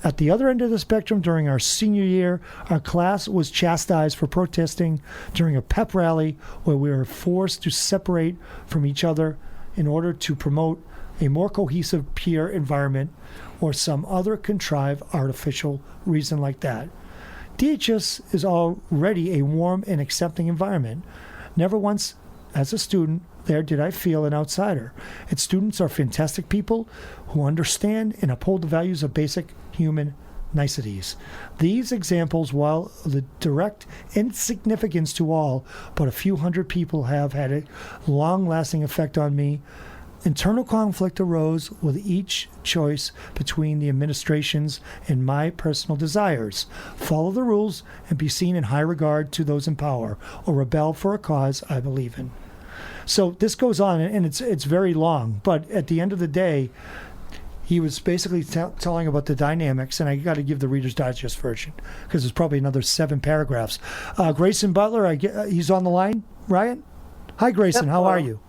At the other end of the spectrum, during our senior year, our class was chastised for protesting during a pep rally where we were forced to separate from each other in order to promote a more cohesive peer environment or some other contrived artificial reason like that. DHS is already a warm and accepting environment. Never once, as a student, there did I feel an outsider. Its students are fantastic people who understand and uphold the values of basic human niceties. These examples, while the direct insignificance to all, but a few hundred people have had a long-lasting effect on me. Internal conflict arose with each choice between the administration's and my personal desires. Follow the rules and be seen in high regard to those in power, or rebel for a cause I believe in. So this goes on, and it's very long, but at the end of the day, he was basically telling about the dynamics, and I got to give the Reader's Digest version because there's probably another 7 paragraphs. Grayson Butler, he's on the line. Ryan? Hi, Grayson. Yep, how are you?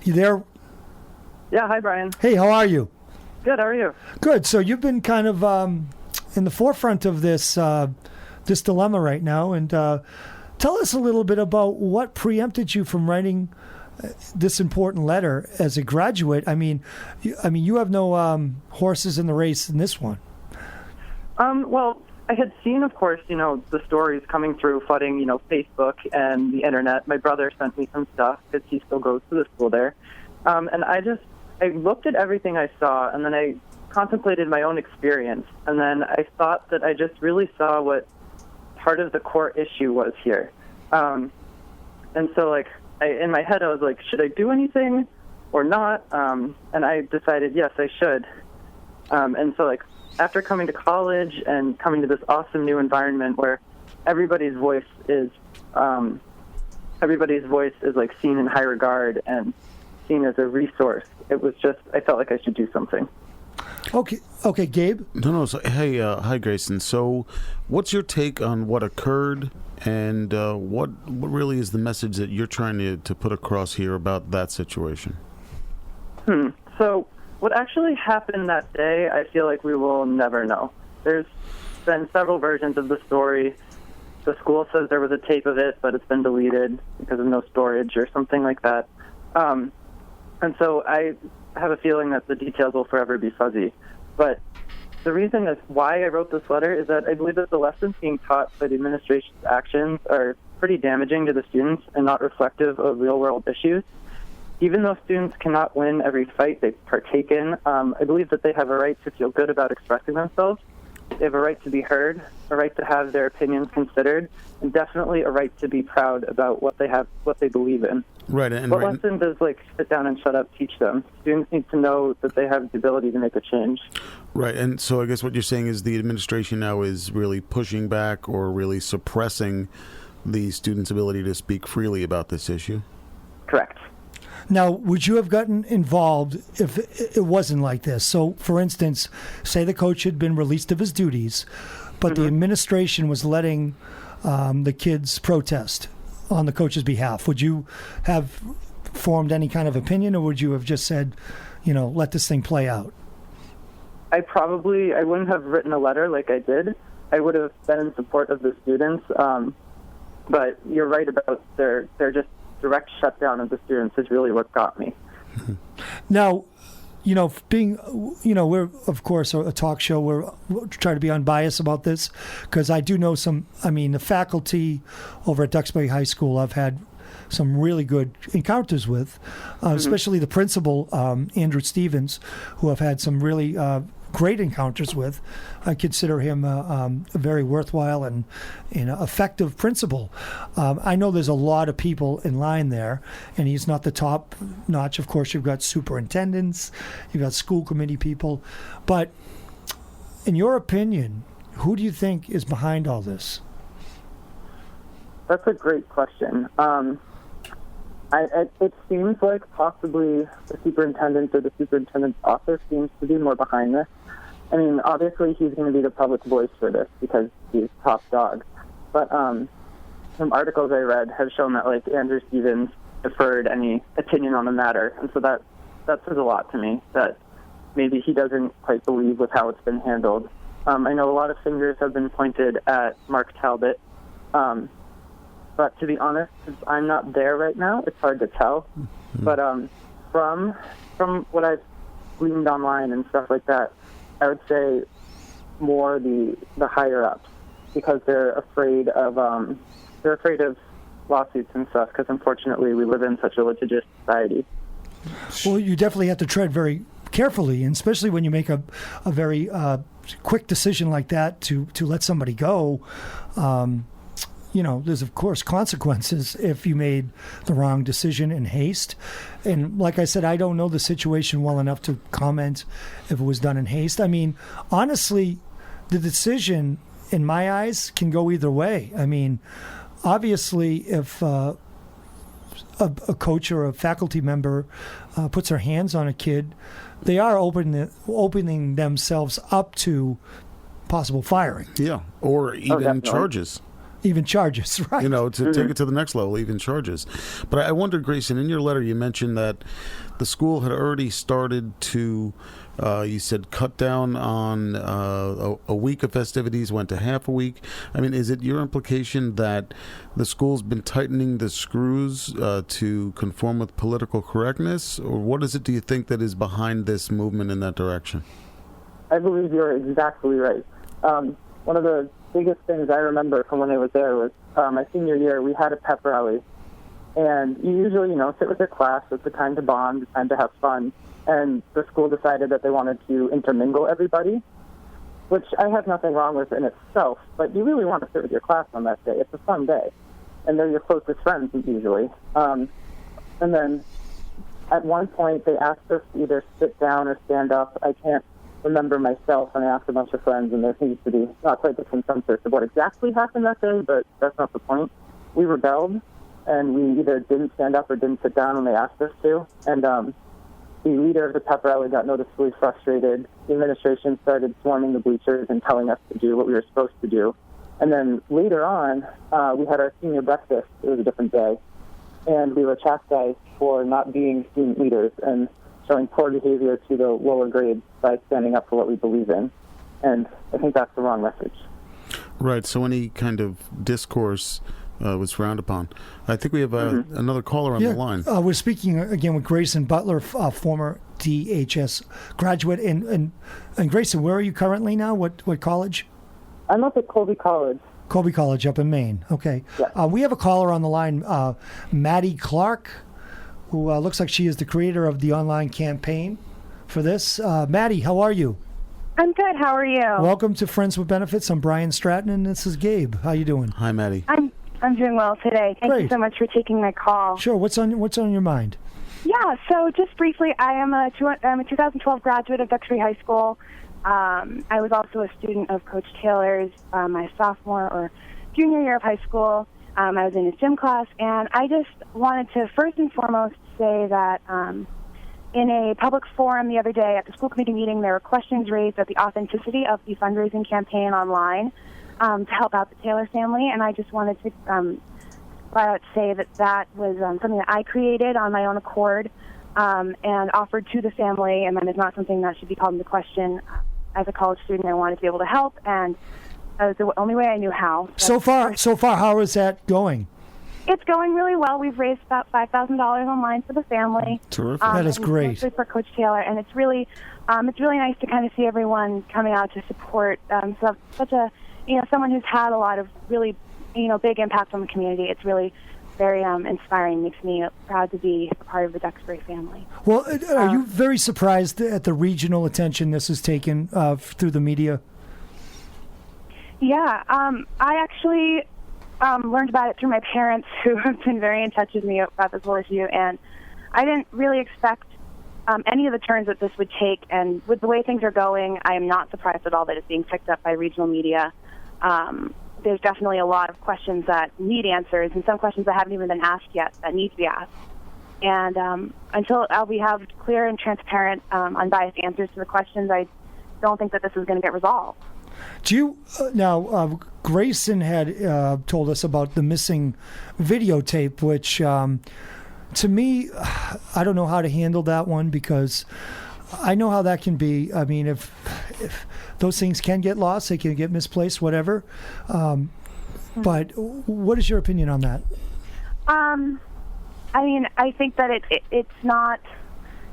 You there? Yeah, hi, Brian. Hey, how are you? Good, how are you? Good. So you've been kind of in the forefront of this dilemma right now, and tell us a little bit about what preempted you from writing this important letter as a graduate. I mean, you have no horses in the race in this one. Well, I had seen, of course, the stories coming through flooding, Facebook and the internet. My brother sent me some stuff because he still goes to the school there. And I looked at everything I saw, and then I contemplated my own experience. And then I thought that I just really saw what part of the core issue was here. And so, in my head, I was like, should I do anything or not? And I decided, yes, I should. And so, like, after coming to college and coming to this awesome new environment where everybody's voice is like seen in high regard and seen as a resource, it was just, I felt like I should do something. Okay, Gabe? No. So, hey, hi, Grayson. So, what's your take on what occurred, and what really is the message that you're trying to put across here about that situation? So, what actually happened that day, I feel like we will never know. There's been several versions of the story. The school says there was a tape of it, but it's been deleted because of no storage or something like that. And so I have a feeling that the details will forever be fuzzy. But the reason is why I wrote this letter is that I believe that the lessons being taught by the administration's actions are pretty damaging to the students and not reflective of real-world issues. Even though students cannot win every fight they partake in, I believe that they have a right to feel good about expressing themselves. They have a right to be heard, a right to have their opinions considered, and definitely a right to be proud about what they believe in. Right. And what lesson does, like, sit down and shut up teach them? Students need to know that they have the ability to make a change. Right. And so I guess what you're saying is the administration now is really pushing back or really suppressing the students' ability to speak freely about this issue? Correct. Now, would you have gotten involved if it wasn't like this? So, for instance, say the coach had been released of his duties, but the administration was letting the kids protest on the coach's behalf. Would you have formed any kind of opinion, or would you have just said, let this thing play out? I wouldn't have written a letter like I did. I would have been in support of the students. But you're right about their just direct shutdown of the students is really what got me. Now, we're, of course, a talk show. We'll try to be unbiased about this because I do know the faculty over at Duxbury High School I've had some really good encounters with, especially the principal, Andrew Stevens, who I've had some really great encounters with. I consider him a very worthwhile and effective principal. I know there's a lot of people in line there, and he's not the top notch. Of course, you've got superintendents, you've got school committee people. But in your opinion, who do you think is behind all this? That's a great question. It seems like possibly the superintendent or the superintendent's office seems to be more behind this. I mean, obviously he's going to be the public voice for this because he's top dog. But some articles I read have shown that, like, Andrew Stevens deferred any opinion on the matter. And so that says a lot to me, that maybe he doesn't quite believe with how it's been handled. I know a lot of fingers have been pointed at Mark Talbot. But to be honest, since I'm not there right now, it's hard to tell. But from what I've gleaned online and stuff like that, I would say more the higher ups, because they're afraid of lawsuits and stuff. Because unfortunately, we live in such a litigious society. Well, you definitely have to tread very carefully, and especially when you make a very quick decision like that to let somebody go. There's, of course, consequences if you made the wrong decision in haste. And like I said, I don't know the situation well enough to comment if it was done in haste. I mean, honestly, the decision, in my eyes, can go either way. I mean, obviously, if a coach or a faculty member puts their hands on a kid, they are opening themselves up to possible firing. Yeah, or even charges. Even charges, right? To take it to the next level, even charges. But I wonder, Grayson, in your letter you mentioned that the school had already started to, you said, cut down on a week of festivities, went to half a week. I mean, is it your implication that the school's been tightening the screws to conform with political correctness? Or what is it, do you think, that is behind this movement in that direction? I believe you're exactly right. One of the biggest things I remember from when I was there was my senior year, we had a pep rally. And you usually, sit with your class. It's the time to bond, the time to have fun. And the school decided that they wanted to intermingle everybody, which I have nothing wrong with in itself. But you really want to sit with your class on that day. It's a fun day. And they're your closest friends, usually. And then at one point, they asked us to either sit down or stand up. I can't remember myself, and I asked a bunch of friends, and there seems to be not quite the consensus of what exactly happened that day, but that's not the point. We rebelled, and we either didn't stand up or didn't sit down when they asked us to. And the leader of the pep rally got noticeably frustrated. The administration started swarming the bleachers and telling us to do what we were supposed to do. And then later on, we had our senior breakfast. It was a different day. And we were chastised for not being student leaders and showing poor behavior to the lower grades by standing up for what we believe in. And I think that's the wrong message. Right, so any kind of discourse was frowned upon. I think we have another caller on the line. We're speaking again with Grayson Butler, former DHS graduate. And Grayson, where are you currently now? What college? I'm up at Colby College. Colby College up in Maine. Okay. Yeah. We have a caller on the line, Maddie Clark, who looks like she is the creator of the online campaign for this. Maddie, how are you? I'm good. How are you? Welcome to Friends with Benefits. I'm Brian Stratton, and this is Gabe. How you doing? Hi, Maddie. I'm doing well today. Thank you so much for taking my call. Sure. What's on your mind? Yeah. So just briefly, I'm a 2012 graduate of Duxbury High School. I was also a student of Coach Taylor's my sophomore or junior year of high school. I was in his gym class, and I just wanted to first and foremost say that in a public forum the other day at the school committee meeting, there were questions raised at the authenticity of the fundraising campaign online to help out the Taylor family, and I just wanted to say that was something that I created on my own accord and offered to the family, and that is not something that should be called into question. As a college student, I wanted to be able to help, and that was the only way I knew how. So far, how is that going? It's going really well. We've raised about $5,000 online for the family. Terrific. That is great. Mostly for Coach Taylor, and it's really nice to kind of see everyone coming out to support such a someone who's had a lot of really big impact on the community. It's really very inspiring. Makes me proud to be a part of the Duxbury family. Well, are you very surprised at the regional attention this has taken through the media? Yeah, I actually learned about it through my parents, who have been very in touch with me about this whole issue, and I didn't really expect any of the turns that this would take, and with the way things are going, I am not surprised at all that it's being picked up by regional media. There's definitely a lot of questions that need answers, and some questions that haven't even been asked yet that need to be asked. And until we have clear and transparent, unbiased answers to the questions, I don't think that this is going to get resolved. Do you now? Grayson had told us about the missing videotape, which to me, I don't know how to handle that one, because I know how that can be. I mean, if those things can get lost, they can get misplaced, whatever. But what is your opinion on that? I mean, I think that it's not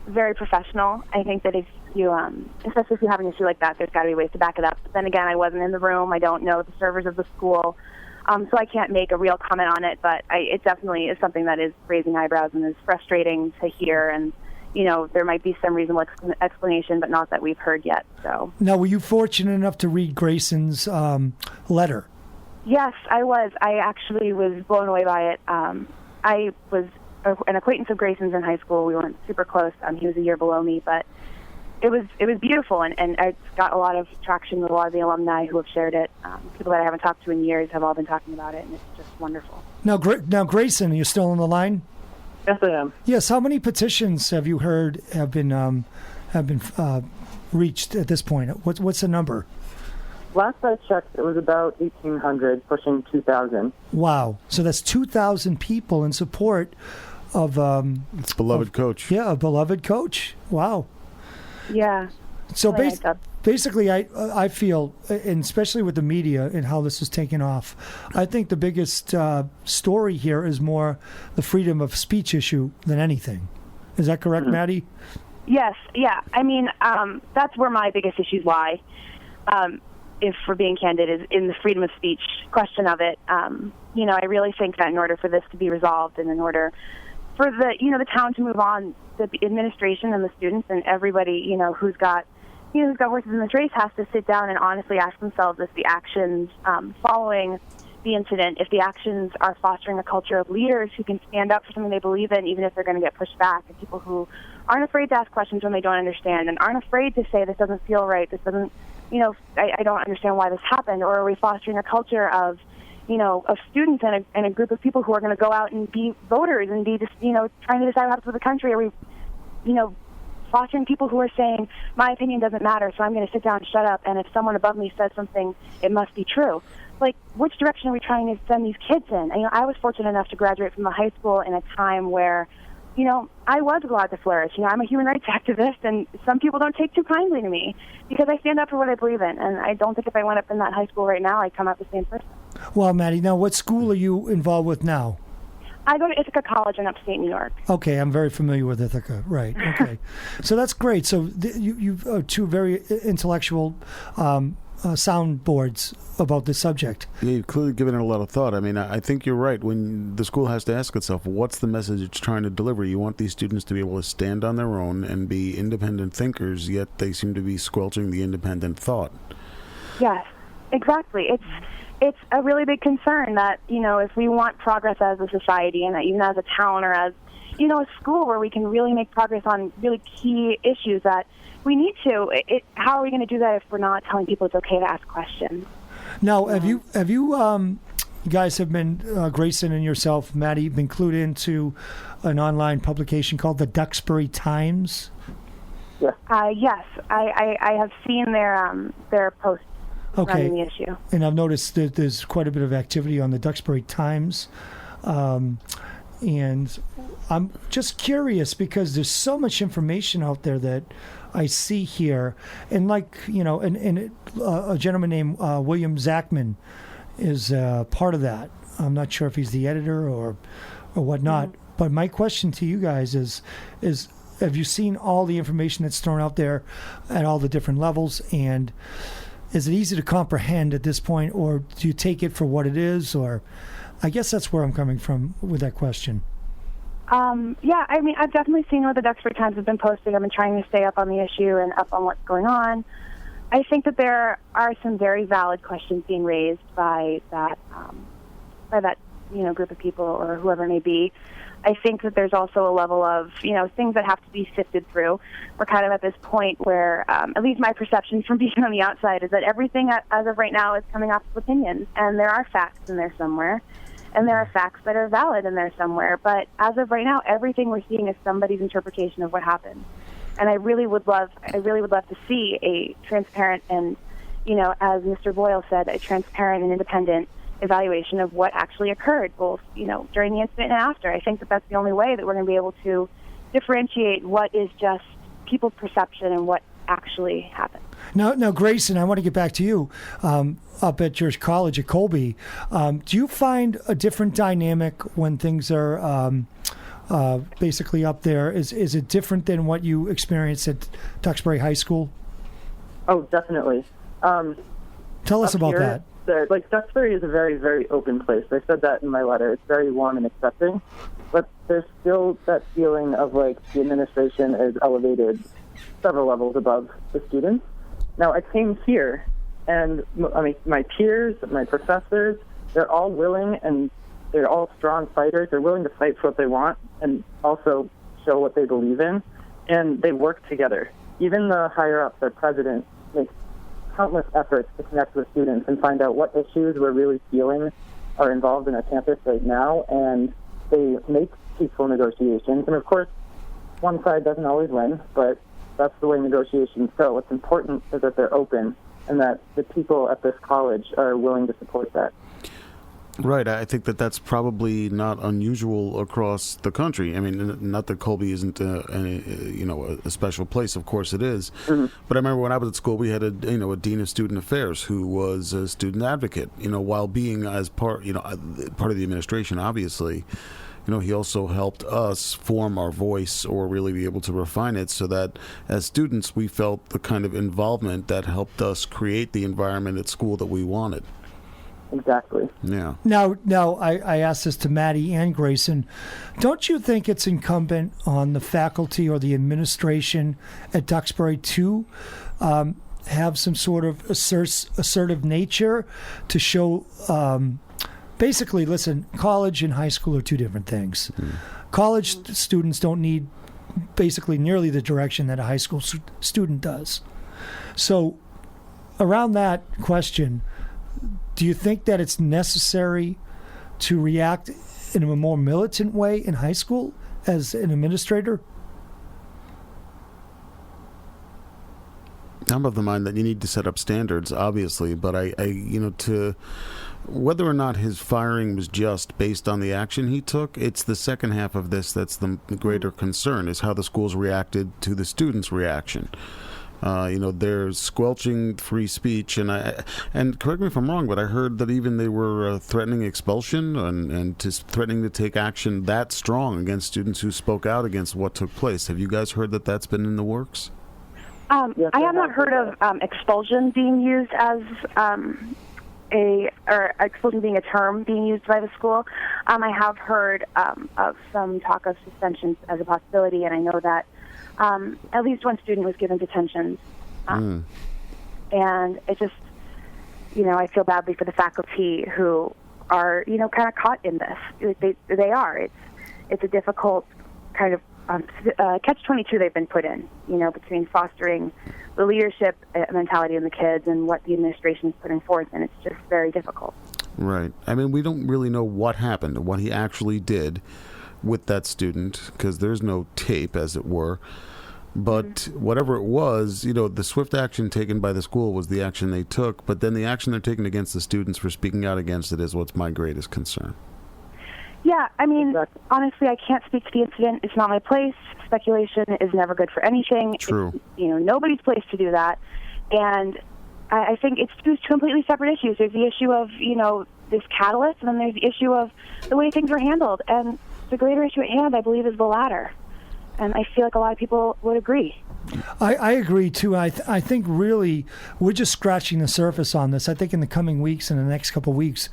very professional. I think that if you, especially if you have an issue like that, there's got to be ways to back it up. But then again, I wasn't in the room. I don't know the servers of the school, so I can't make a real comment on it. But it definitely is something that is raising eyebrows and is frustrating to hear. And there might be some reasonable explanation, but not that we've heard yet. So now, were you fortunate enough to read Grayson's letter? Yes, I was. I actually was blown away by it. I was an acquaintance of Grayson's in high school. We weren't super close. He was a year below me, but it was beautiful, and it's got a lot of traction with a lot of the alumni who have shared it. People that I haven't talked to in years have all been talking about it, and it's just wonderful. Now, Grayson, are you still on the line? Yes, I am. Yes. How many petitions have you heard have been reached at this point? What's the number? Last I checked, it was about 1,800, pushing 2,000. Wow. So that's 2,000 people in support of it's beloved coach. Yeah, a beloved coach. Wow. Yeah. So basically, I feel, and especially with the media and how this is taken off, I think the biggest story here is more the freedom of speech issue than anything. Is that correct, Maddie? Yes. Yeah. I mean, that's where my biggest issues lie. If we're being candid, is in the freedom of speech question of it. I really think that in order for this to be resolved, and in order for the town to move on, the administration and the students and everybody, who's got horses in this race has to sit down and honestly ask themselves if the actions following the incident, if the actions are fostering a culture of leaders who can stand up for something they believe in, even if they're going to get pushed back, and people who aren't afraid to ask questions when they don't understand, and aren't afraid to say, this doesn't feel right, this doesn't, I don't understand why this happened? Or are we fostering a culture of students and a group of people who are going to go out and be voters and be just, trying to decide what happens with the country? Are we, fostering people who are saying, my opinion doesn't matter, so I'm going to sit down and shut up, and if someone above me says something, it must be true? Like, which direction are we trying to send these kids in? I was fortunate enough to graduate from the high school in a time where, I was allowed to flourish. I'm a human rights activist, and some people don't take too kindly to me because I stand up for what I believe in, and I don't think if I went up in that high school right now, I'd come out the same person. Well, Maddie, now what school are you involved with now? I go to Ithaca College in upstate New York. Okay, I'm very familiar with Ithaca. Right. Okay, so that's great. So you've two very intellectual soundboards about this subject. Yeah, you've clearly given it a lot of thought. I mean, I think you're right. When the school has to ask itself, what's the message it's trying to deliver? You want these students to be able to stand on their own and be independent thinkers, yet they seem to be squelching the independent thought. Yes, exactly. It's a really big concern that, if we want progress as a society and even as a town or as, a school where we can really make progress on really key issues that we need to, how are we going to do that if we're not telling people it's okay to ask questions? Now, have you guys have been, Grayson and yourself, Maddie, been clued into an online publication called the Duxbury Times? Yeah. Yes, I have seen their posts. Okay. The issue. And I've noticed that there's quite a bit of activity on the Duxbury Times. And I'm just curious because there's so much information out there that I see here. And a gentleman named William Zachman is part of that. I'm not sure if he's the editor or whatnot. Mm-hmm. But my question to you guys is have you seen all the information that's thrown out there at all the different levels? And is it easy to comprehend at this point, or do you take it for what it is? Or I guess that's where I'm coming from with that question. Yeah, I mean, I've definitely seen what the Duxbury Times have been posting. I've been trying to stay up on the issue and up on what's going on. I think that there are some very valid questions being raised by that group of people or whoever it may be. I think that there's also a level of, things that have to be sifted through. We're kind of at this point where, at least my perception from being on the outside is that everything as of right now is coming off of opinions, and there are facts in there somewhere, and there are facts that are valid in there somewhere. But as of right now, everything we're seeing is somebody's interpretation of what happened. And I really would love to see a transparent and, as Mr. Boyle said, a transparent and independent evaluation of what actually occurred, both during the incident and after. I think that that's the only way that we're going to be able to differentiate what is just people's perception and what actually happened. Now, Grayson, I want to get back to you. Up at your college at Colby, do you find a different dynamic when things are basically up there? Is it different than what you experienced at Duxbury High School? Oh, definitely. Tell us about that. Duxbury is a very, very open place. I said that in my letter. It's very warm and accepting, but there's still that feeling of the administration is elevated several levels above the students. Now, I came here, and my peers, my professors, they're all willing and they're all strong fighters. They're willing to fight for what they want and also show what they believe in, and they work together. Even the higher-ups, our president, makes countless efforts to connect with students and find out what issues we're really feeling are involved in our campus right now, and they make peaceful negotiations. And of course, one side doesn't always win, but that's the way negotiations go. What's important is that they're open and that the people at this college are willing to support that. Right. I think that's probably not unusual across the country. I mean, not that Colby isn't a special place. Of course it is. Mm-hmm. But I remember when I was at school, we had a dean of student affairs who was a student advocate. While being as part of the administration, obviously. He also helped us form our voice or really be able to refine it so that as students we felt the kind of involvement that helped us create the environment at school that we wanted. Exactly. Yeah. Now, I asked this to Maddie and Grayson. Don't you think it's incumbent on the faculty or the administration at Duxbury to have some sort of assertive nature to show... Basically, listen, college and high school are two different things. Mm. College students don't need basically nearly the direction that a high school student does. So around that question, do you think that it's necessary to react in a more militant way in high school as an administrator? I'm of the mind that you need to set up standards, obviously, but to whether or not his firing was just based on the action he took, it's the second half of this that's the greater concern, is how the schools reacted to the students' reaction. They're squelching free speech, and correct me if I'm wrong, but I heard that even they were threatening expulsion and just threatening to take action that strong against students who spoke out against what took place. Have you guys heard that that's been in the works? I have not heard of expulsion being used as expulsion being a term being used by the school. I have heard of some talk of suspensions as a possibility, and I know that at least one student was given detentions. And it just, I feel badly for the faculty who are, kind of caught in this. They are. It's a difficult kind of catch-22 they've been put in, between fostering the leadership mentality in the kids and what the administration is putting forth, and it's just very difficult. Right. I mean, we don't really know what happened, what he actually did with that student, because there's no tape, as it were. But whatever it was, the swift action taken by the school was the action they took, but then the action they're taking against the students for speaking out against it is what's my greatest concern. Yeah, I mean, honestly, I can't speak to the incident. It's not my place. Speculation is never good for anything. True. It's, nobody's place to do that. And I think it's two completely separate issues. There's the issue of, this catalyst, and then there's the issue of the way things were handled. And the greater issue at hand, I believe, is the latter. And I feel like a lot of people would agree. I agree, too. I think really we're just scratching the surface on this. I think in the coming weeks, in the next couple of weeks,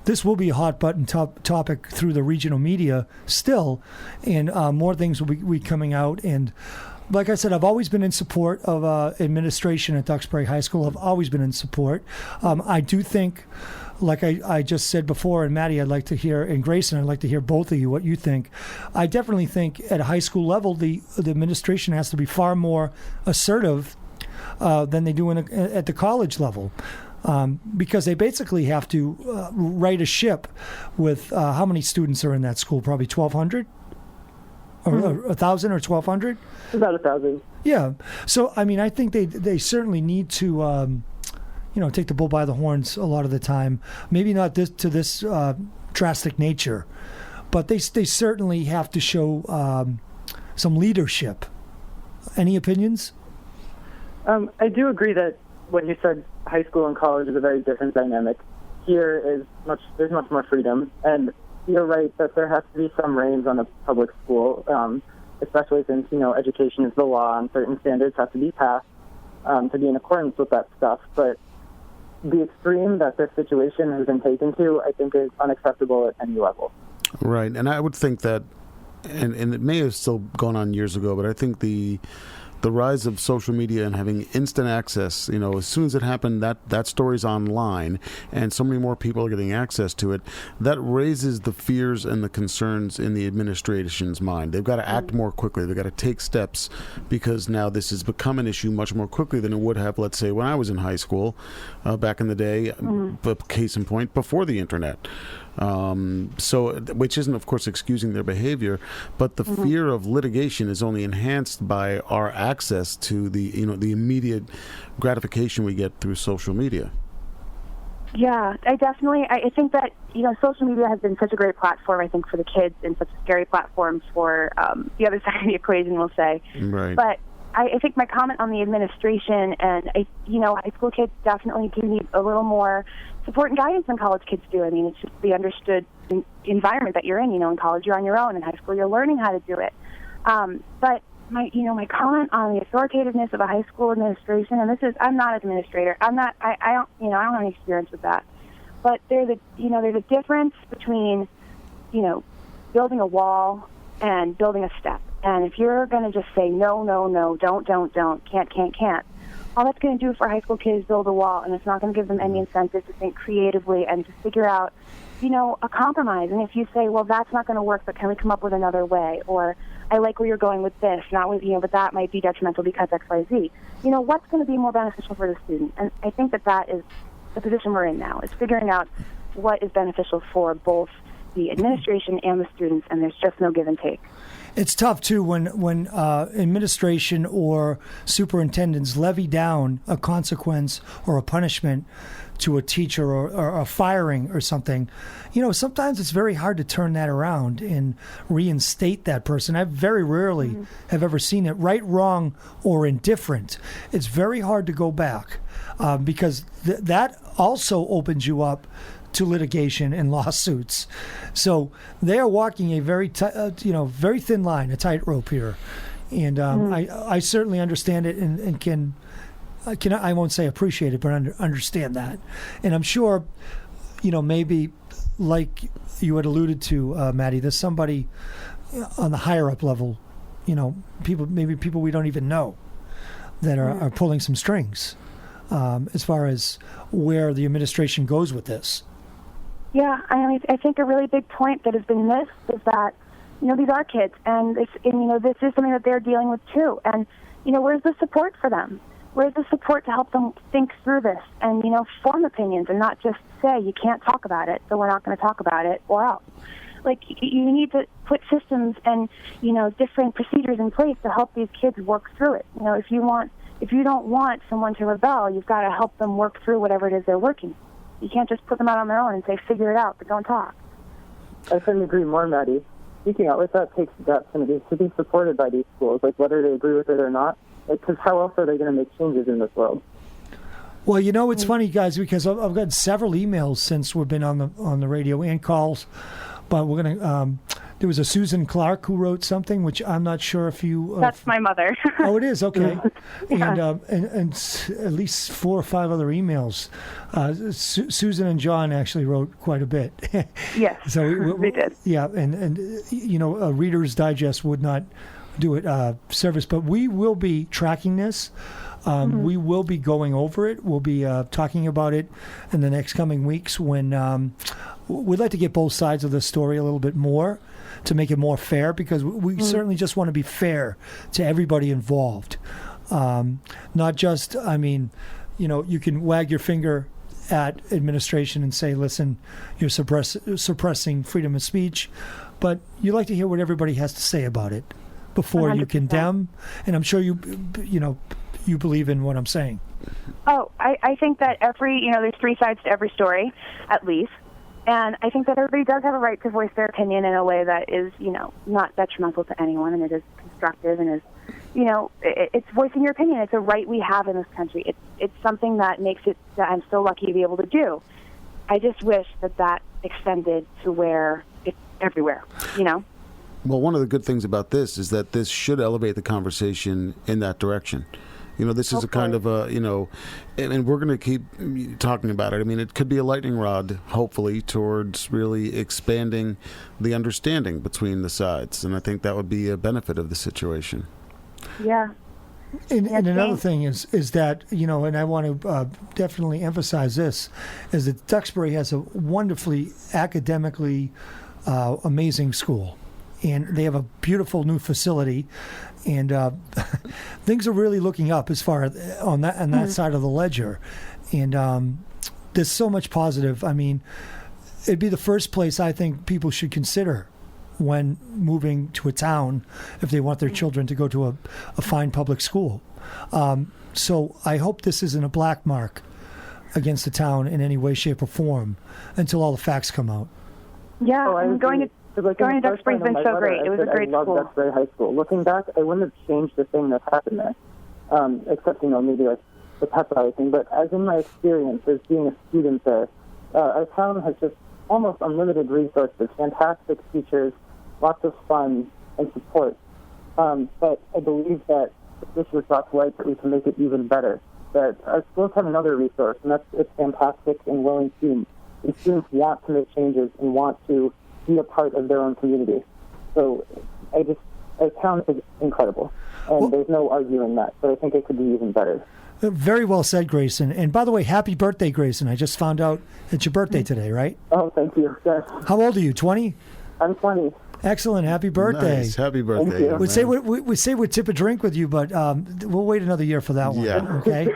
this will be a hot-button topic through the regional media still, and more things will be coming out. And like I said, I've always been in support of administration at Duxbury High School. I've always been in support. I do think, like I just said before, and Maddie, I'd like to hear, and Grayson, I'd like to hear both of you, what you think. I definitely think at a high school level, the administration has to be far more assertive than they do at the college level. Because they basically have to right a ship with how many students are in that school? Probably 1,200? Or 1,000 or 1,200? About 1,000. Yeah. So, I mean, I think they certainly need to, take the bull by the horns a lot of the time. Maybe not to this drastic nature, but they certainly have to show some leadership. Any opinions? I do agree that when you said high school and college is a very different dynamic. Here there's much more freedom, and you're right that there has to be some reins on a public school, especially since education is the law and certain standards have to be passed to be in accordance with that stuff. But the extreme that this situation has been taken to, I think, is unacceptable at any level. Right, and I would think that, and it may have still gone on years ago, but I think the rise of social media and having instant access, as soon as it happened, that story's online, and so many more people are getting access to it. That raises the fears and the concerns in the administration's mind. They've got to act more quickly. They've got to take steps, because now this has become an issue much more quickly than it would have, let's say, when I was in high school back in the day, but case in point, before the internet. Which isn't, of course, excusing their behavior, but the fear of litigation is only enhanced by our access to the immediate gratification we get through social media. Yeah, I think that social media has been such a great platform, I think, for the kids, and such a scary platform for the other side of the equation, we'll say. Right. But I think my comment on the administration and high school kids definitely do need a little more support and guidance than college kids do. I mean, it's just the understood environment that you're in. In college you're on your own. In high school you're learning how to do it. But my comment on the authoritativeness of a high school administration, and I'm not an administrator. I don't have any experience with that. But there's a difference between, building a wall and building a step. And if you're going to just say no, don't, can't, all that's going to do for high school kids is build a wall, and it's not going to give them any incentive to think creatively and to figure out, a compromise. And if you say, well, that's not going to work, but can we come up with another way? Or I like where you're going with this, not with, but that might be detrimental because X, Y, Z. What's going to be more beneficial for the student? And I think that is the position we're in now, is figuring out what is beneficial for both the administration and the students, and there's just no give and take. It's tough, too, when administration or superintendents levy down a consequence or a punishment to a teacher or a firing or something. Sometimes it's very hard to turn that around and reinstate that person. I very rarely have ever seen it, right, wrong, or indifferent. It's very hard to go back because that also opens you up to litigation and lawsuits. So they are walking a very very thin line, a tightrope here. And I certainly understand it and can I won't say appreciate it, but understand that. And I'm sure, maybe like you had alluded to, Maddie, there's somebody on the higher up level, people we don't even know that are pulling some strings as far as where the administration goes with this. Yeah, I think a really big point that has been missed is that, these are kids, and this is something that they're dealing with too. And, where's the support for them? Where's the support to help them think through this and, form opinions and not just say, you can't talk about it, so we're not going to talk about it, or else. Like, you need to put systems and, different procedures in place to help these kids work through it. If you don't want someone to rebel, you've got to help them work through whatever it is they're working. You can't just put them out on their own and say, figure it out, but don't talk. I couldn't agree more, Maddie. Speaking out with that takes guts, and it to be supported by these schools, like whether they agree with it or not. Because how else are they going to make changes in this world? Well, it's funny, guys, because I've got several emails since we've been on the radio and calls, but we're going to. There was a Susan Clark who wrote something, which I'm not sure if you. That's my mother. Oh, it is, okay. Yeah. And at least 4 or 5 other emails. Susan and John actually wrote quite a bit. Yes, so they did. Yeah, and a Reader's Digest would not do it service, but we will be tracking this. We will be going over it. We'll be talking about it in the next coming weeks when we'd like to get both sides of the story a little bit more to make it more fair, because we certainly just want to be fair to everybody involved. Not just, you can wag your finger at administration and say, listen, you're suppressing freedom of speech, but you like to hear what everybody has to say about it before 100%. You condemn. And I'm sure you believe in what I'm saying. Oh, I think that there's 3 sides to every story, at least. And I think that everybody does have a right to voice their opinion in a way that is, not detrimental to anyone, and it is constructive, and is, it's voicing your opinion. It's a right we have in this country. It's something that makes it that I'm so lucky to be able to do. I just wish that extended to where it's everywhere, Well, one of the good things about this is that this should elevate the conversation in that direction. This is a kind of and we're going to keep talking about it. It could be a lightning rod, hopefully, towards really expanding the understanding between the sides. And I think that would be a benefit of the situation. Yeah. And another thing is that, and I want to definitely emphasize this, is that Duxbury has a wonderfully academically amazing school. And they have a beautiful new facility, and things are really looking up as far on that side of the ledger. And there's so much positive. It'd be the first place I think people should consider when moving to a town if they want their children to go to a fine public school. So I hope this isn't a black mark against the town in any way, shape, or form until all the facts come out. Yeah, I'm going to. Going to Duxbury's been so great. It was a great school. I love Duxbury High School. Looking back, I wouldn't have changed the thing that happened there, except, maybe like the pep rally thing. But as in my experience as being a student there, our town has just almost unlimited resources, fantastic teachers, lots of fun and support. But I believe that if this was brought to light, that we can make it even better. That our schools have another resource, and it's fantastic and willing team. And students want to make changes and want to be a part of their own community. So our town is incredible. and there's no arguing that. But I think it could be even better. Very well said, Grayson. And by the way, happy birthday, Grayson. I just found out it's your birthday today, right? Oh, thank you. Yes. How old are you, 20? I'm 20. Excellent. Happy birthday. Nice. Happy birthday. We'd say we'd tip a drink with you, but we'll wait another year for that one. Yeah. Okay.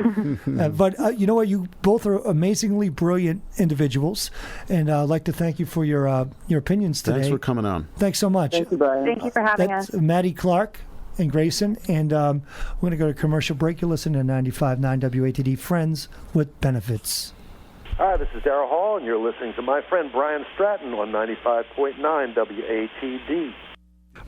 But you know what? You both are amazingly brilliant individuals, and I'd like to thank you for your opinions today. Thanks for coming on. Thanks so much. Thank you, Brian. Thank you for having us. Maddie Clark and Grayson, and we're going to go to commercial break. You listen to 95.9 WATD, Friends with Benefits. Hi, this is Darrell Hall, and you're listening to my friend Brian Stratton on 95.9 WATD.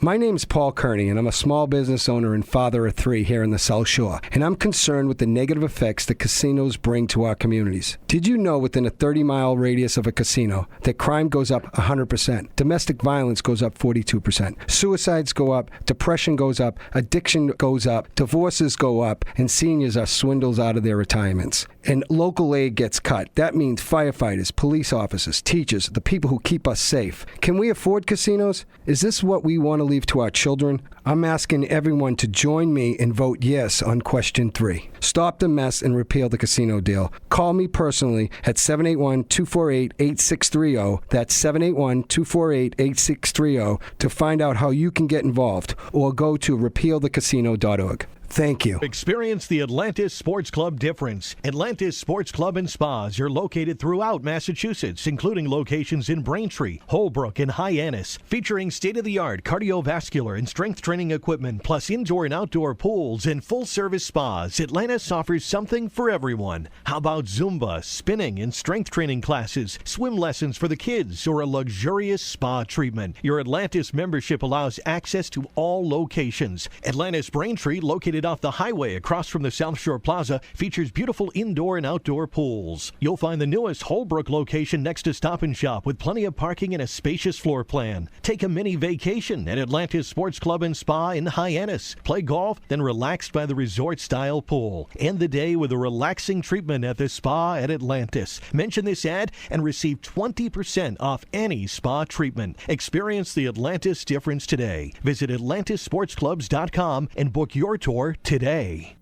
My name's Paul Kearney, and I'm a small business owner and father of three here in the South Shore, and I'm concerned with the negative effects that casinos bring to our communities. Did you know within a 30-mile radius of a casino that crime goes up 100%, domestic violence goes up 42%, suicides go up, depression goes up, addiction goes up, divorces go up, and seniors are swindled out of their retirements? And local aid gets cut. That means firefighters, police officers, teachers, the people who keep us safe. Can we afford casinos? Is this what we want to leave to our children? I'm asking everyone to join me and vote yes on question 3. Stop the mess and repeal the casino deal. Call me personally at 781-248-8630. That's 781-248-8630 to find out how you can get involved, or go to repealthecasino.org. Thank you. Experience the Atlantis Sports Club difference. Atlantis Sports Club and Spas are located throughout Massachusetts, including locations in Braintree, Holbrook, and Hyannis, featuring state-of-the-art cardiovascular and strength training equipment, plus indoor and outdoor pools and full-service spas. Atlantis offers something for everyone. How about Zumba, spinning, and strength training classes, swim lessons for the kids, or a luxurious spa treatment? Your Atlantis membership allows access to all locations. Atlantis Braintree, located off the highway across from the South Shore Plaza, features beautiful indoor and outdoor pools. You'll find the newest Holbrook location next to Stop and Shop with plenty of parking and a spacious floor plan. Take a mini vacation at Atlantis Sports Club and Spa in Hyannis. Play golf, then relaxed by the resort-style pool. End the day with a relaxing treatment at the spa at Atlantis. Mention this ad and receive 20% off any spa treatment. Experience the Atlantis difference today. Visit AtlantisSportsClubs.com and book your tour today.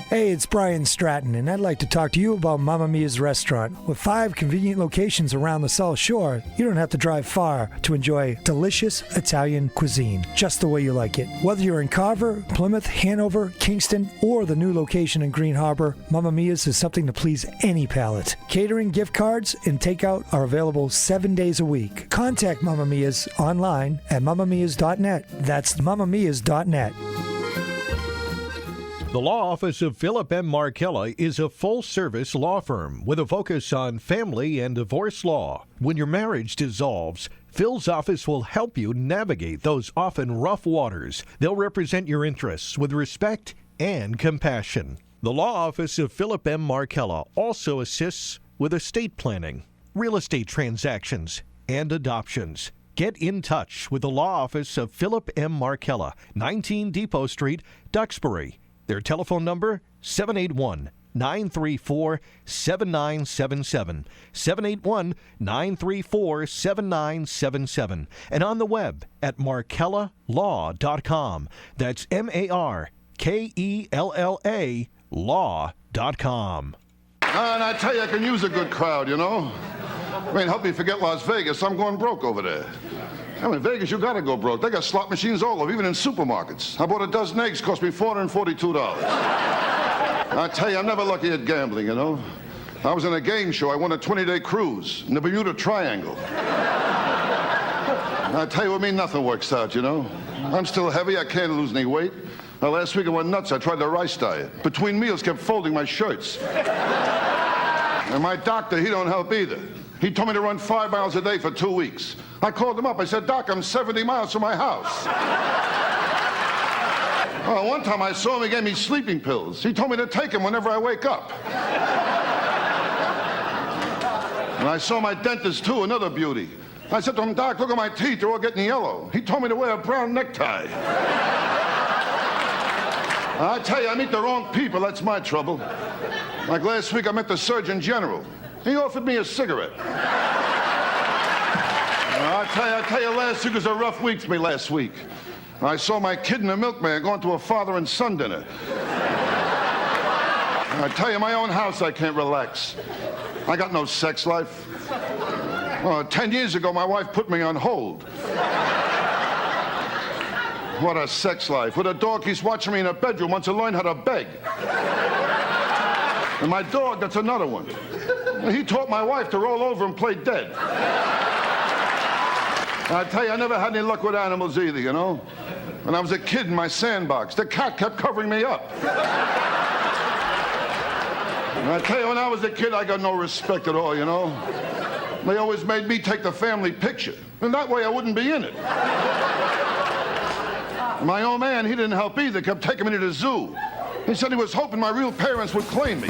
Hey, it's Brian Stratton, and I'd like to talk to you about Mamma Mia's restaurant. With 5 convenient locations around the South Shore, you don't have to drive far to enjoy delicious Italian cuisine, just the way you like it. Whether you're in Carver, Plymouth, Hanover, Kingston, or the new location in Green Harbor, Mamma Mia's is something to please any palate. Catering, gift cards, and takeout are available 7 days a week. Contact Mamma Mia's online at mammamias.net. That's mammamias.net. The law office of Philip M. Markella is a full-service law firm with a focus on family and divorce law. When your marriage dissolves, Phil's office will help you navigate those often rough waters. They'll represent your interests with respect and compassion. The law office of Philip M. Markella also assists with estate planning, real estate transactions, and adoptions. Get in touch with the law office of Philip M. Markella, 19 Depot Street, Duxbury. Their telephone number, 781-934-7977, 781-934-7977, and on the web at markellalaw.com. That's MARKELLA law.com. And I tell you, I can use a good crowd, you know. I mean, help me forget Las Vegas. I'm going broke over there. I mean, in Vegas, you gotta go broke. They got slot machines all over, even in supermarkets. I bought a dozen eggs, cost me $442. I tell you, I'm never lucky at gambling, you know. I was in a game show. I won a 20-day cruise in the Bermuda Triangle. I tell you, with me, nothing works out, you know. I'm still heavy. I can't lose any weight. Now, last week I went nuts. I tried the rice diet. Between meals, kept folding my shirts. And my doctor, he don't help either. He told me to run 5 miles a day for 2 weeks. I called him up. I said, Doc, I'm 70 miles from my house. Well, one time I saw him, he gave me sleeping pills. He told me to take them whenever I wake up. And I saw my dentist, too, another beauty. I said to him, Doc, look at my teeth. They're all getting yellow. He told me to wear a brown necktie. I tell you, I meet the wrong people. That's my trouble. Like last week, I met the Surgeon General. He offered me a cigarette. I tell you, last week was a rough week for me last week. I saw my kid and the milkman going to a father and son dinner. I tell you, my own house, I can't relax. I got no sex life. 10 years ago, my wife put me on hold. What a sex life. With a dog, he's watching me in a bedroom wants to learn how to beg. And my dog, that's another one. He taught my wife to roll over and play dead. I tell you, I never had any luck with animals either, you know? When I was a kid in my sandbox, the cat kept covering me up. And I tell you, when I was a kid, I got no respect at all, you know? They always made me take the family picture. And that way I wouldn't be in it. My old man, he didn't help either, kept taking me to the zoo. He said he was hoping my real parents would claim me.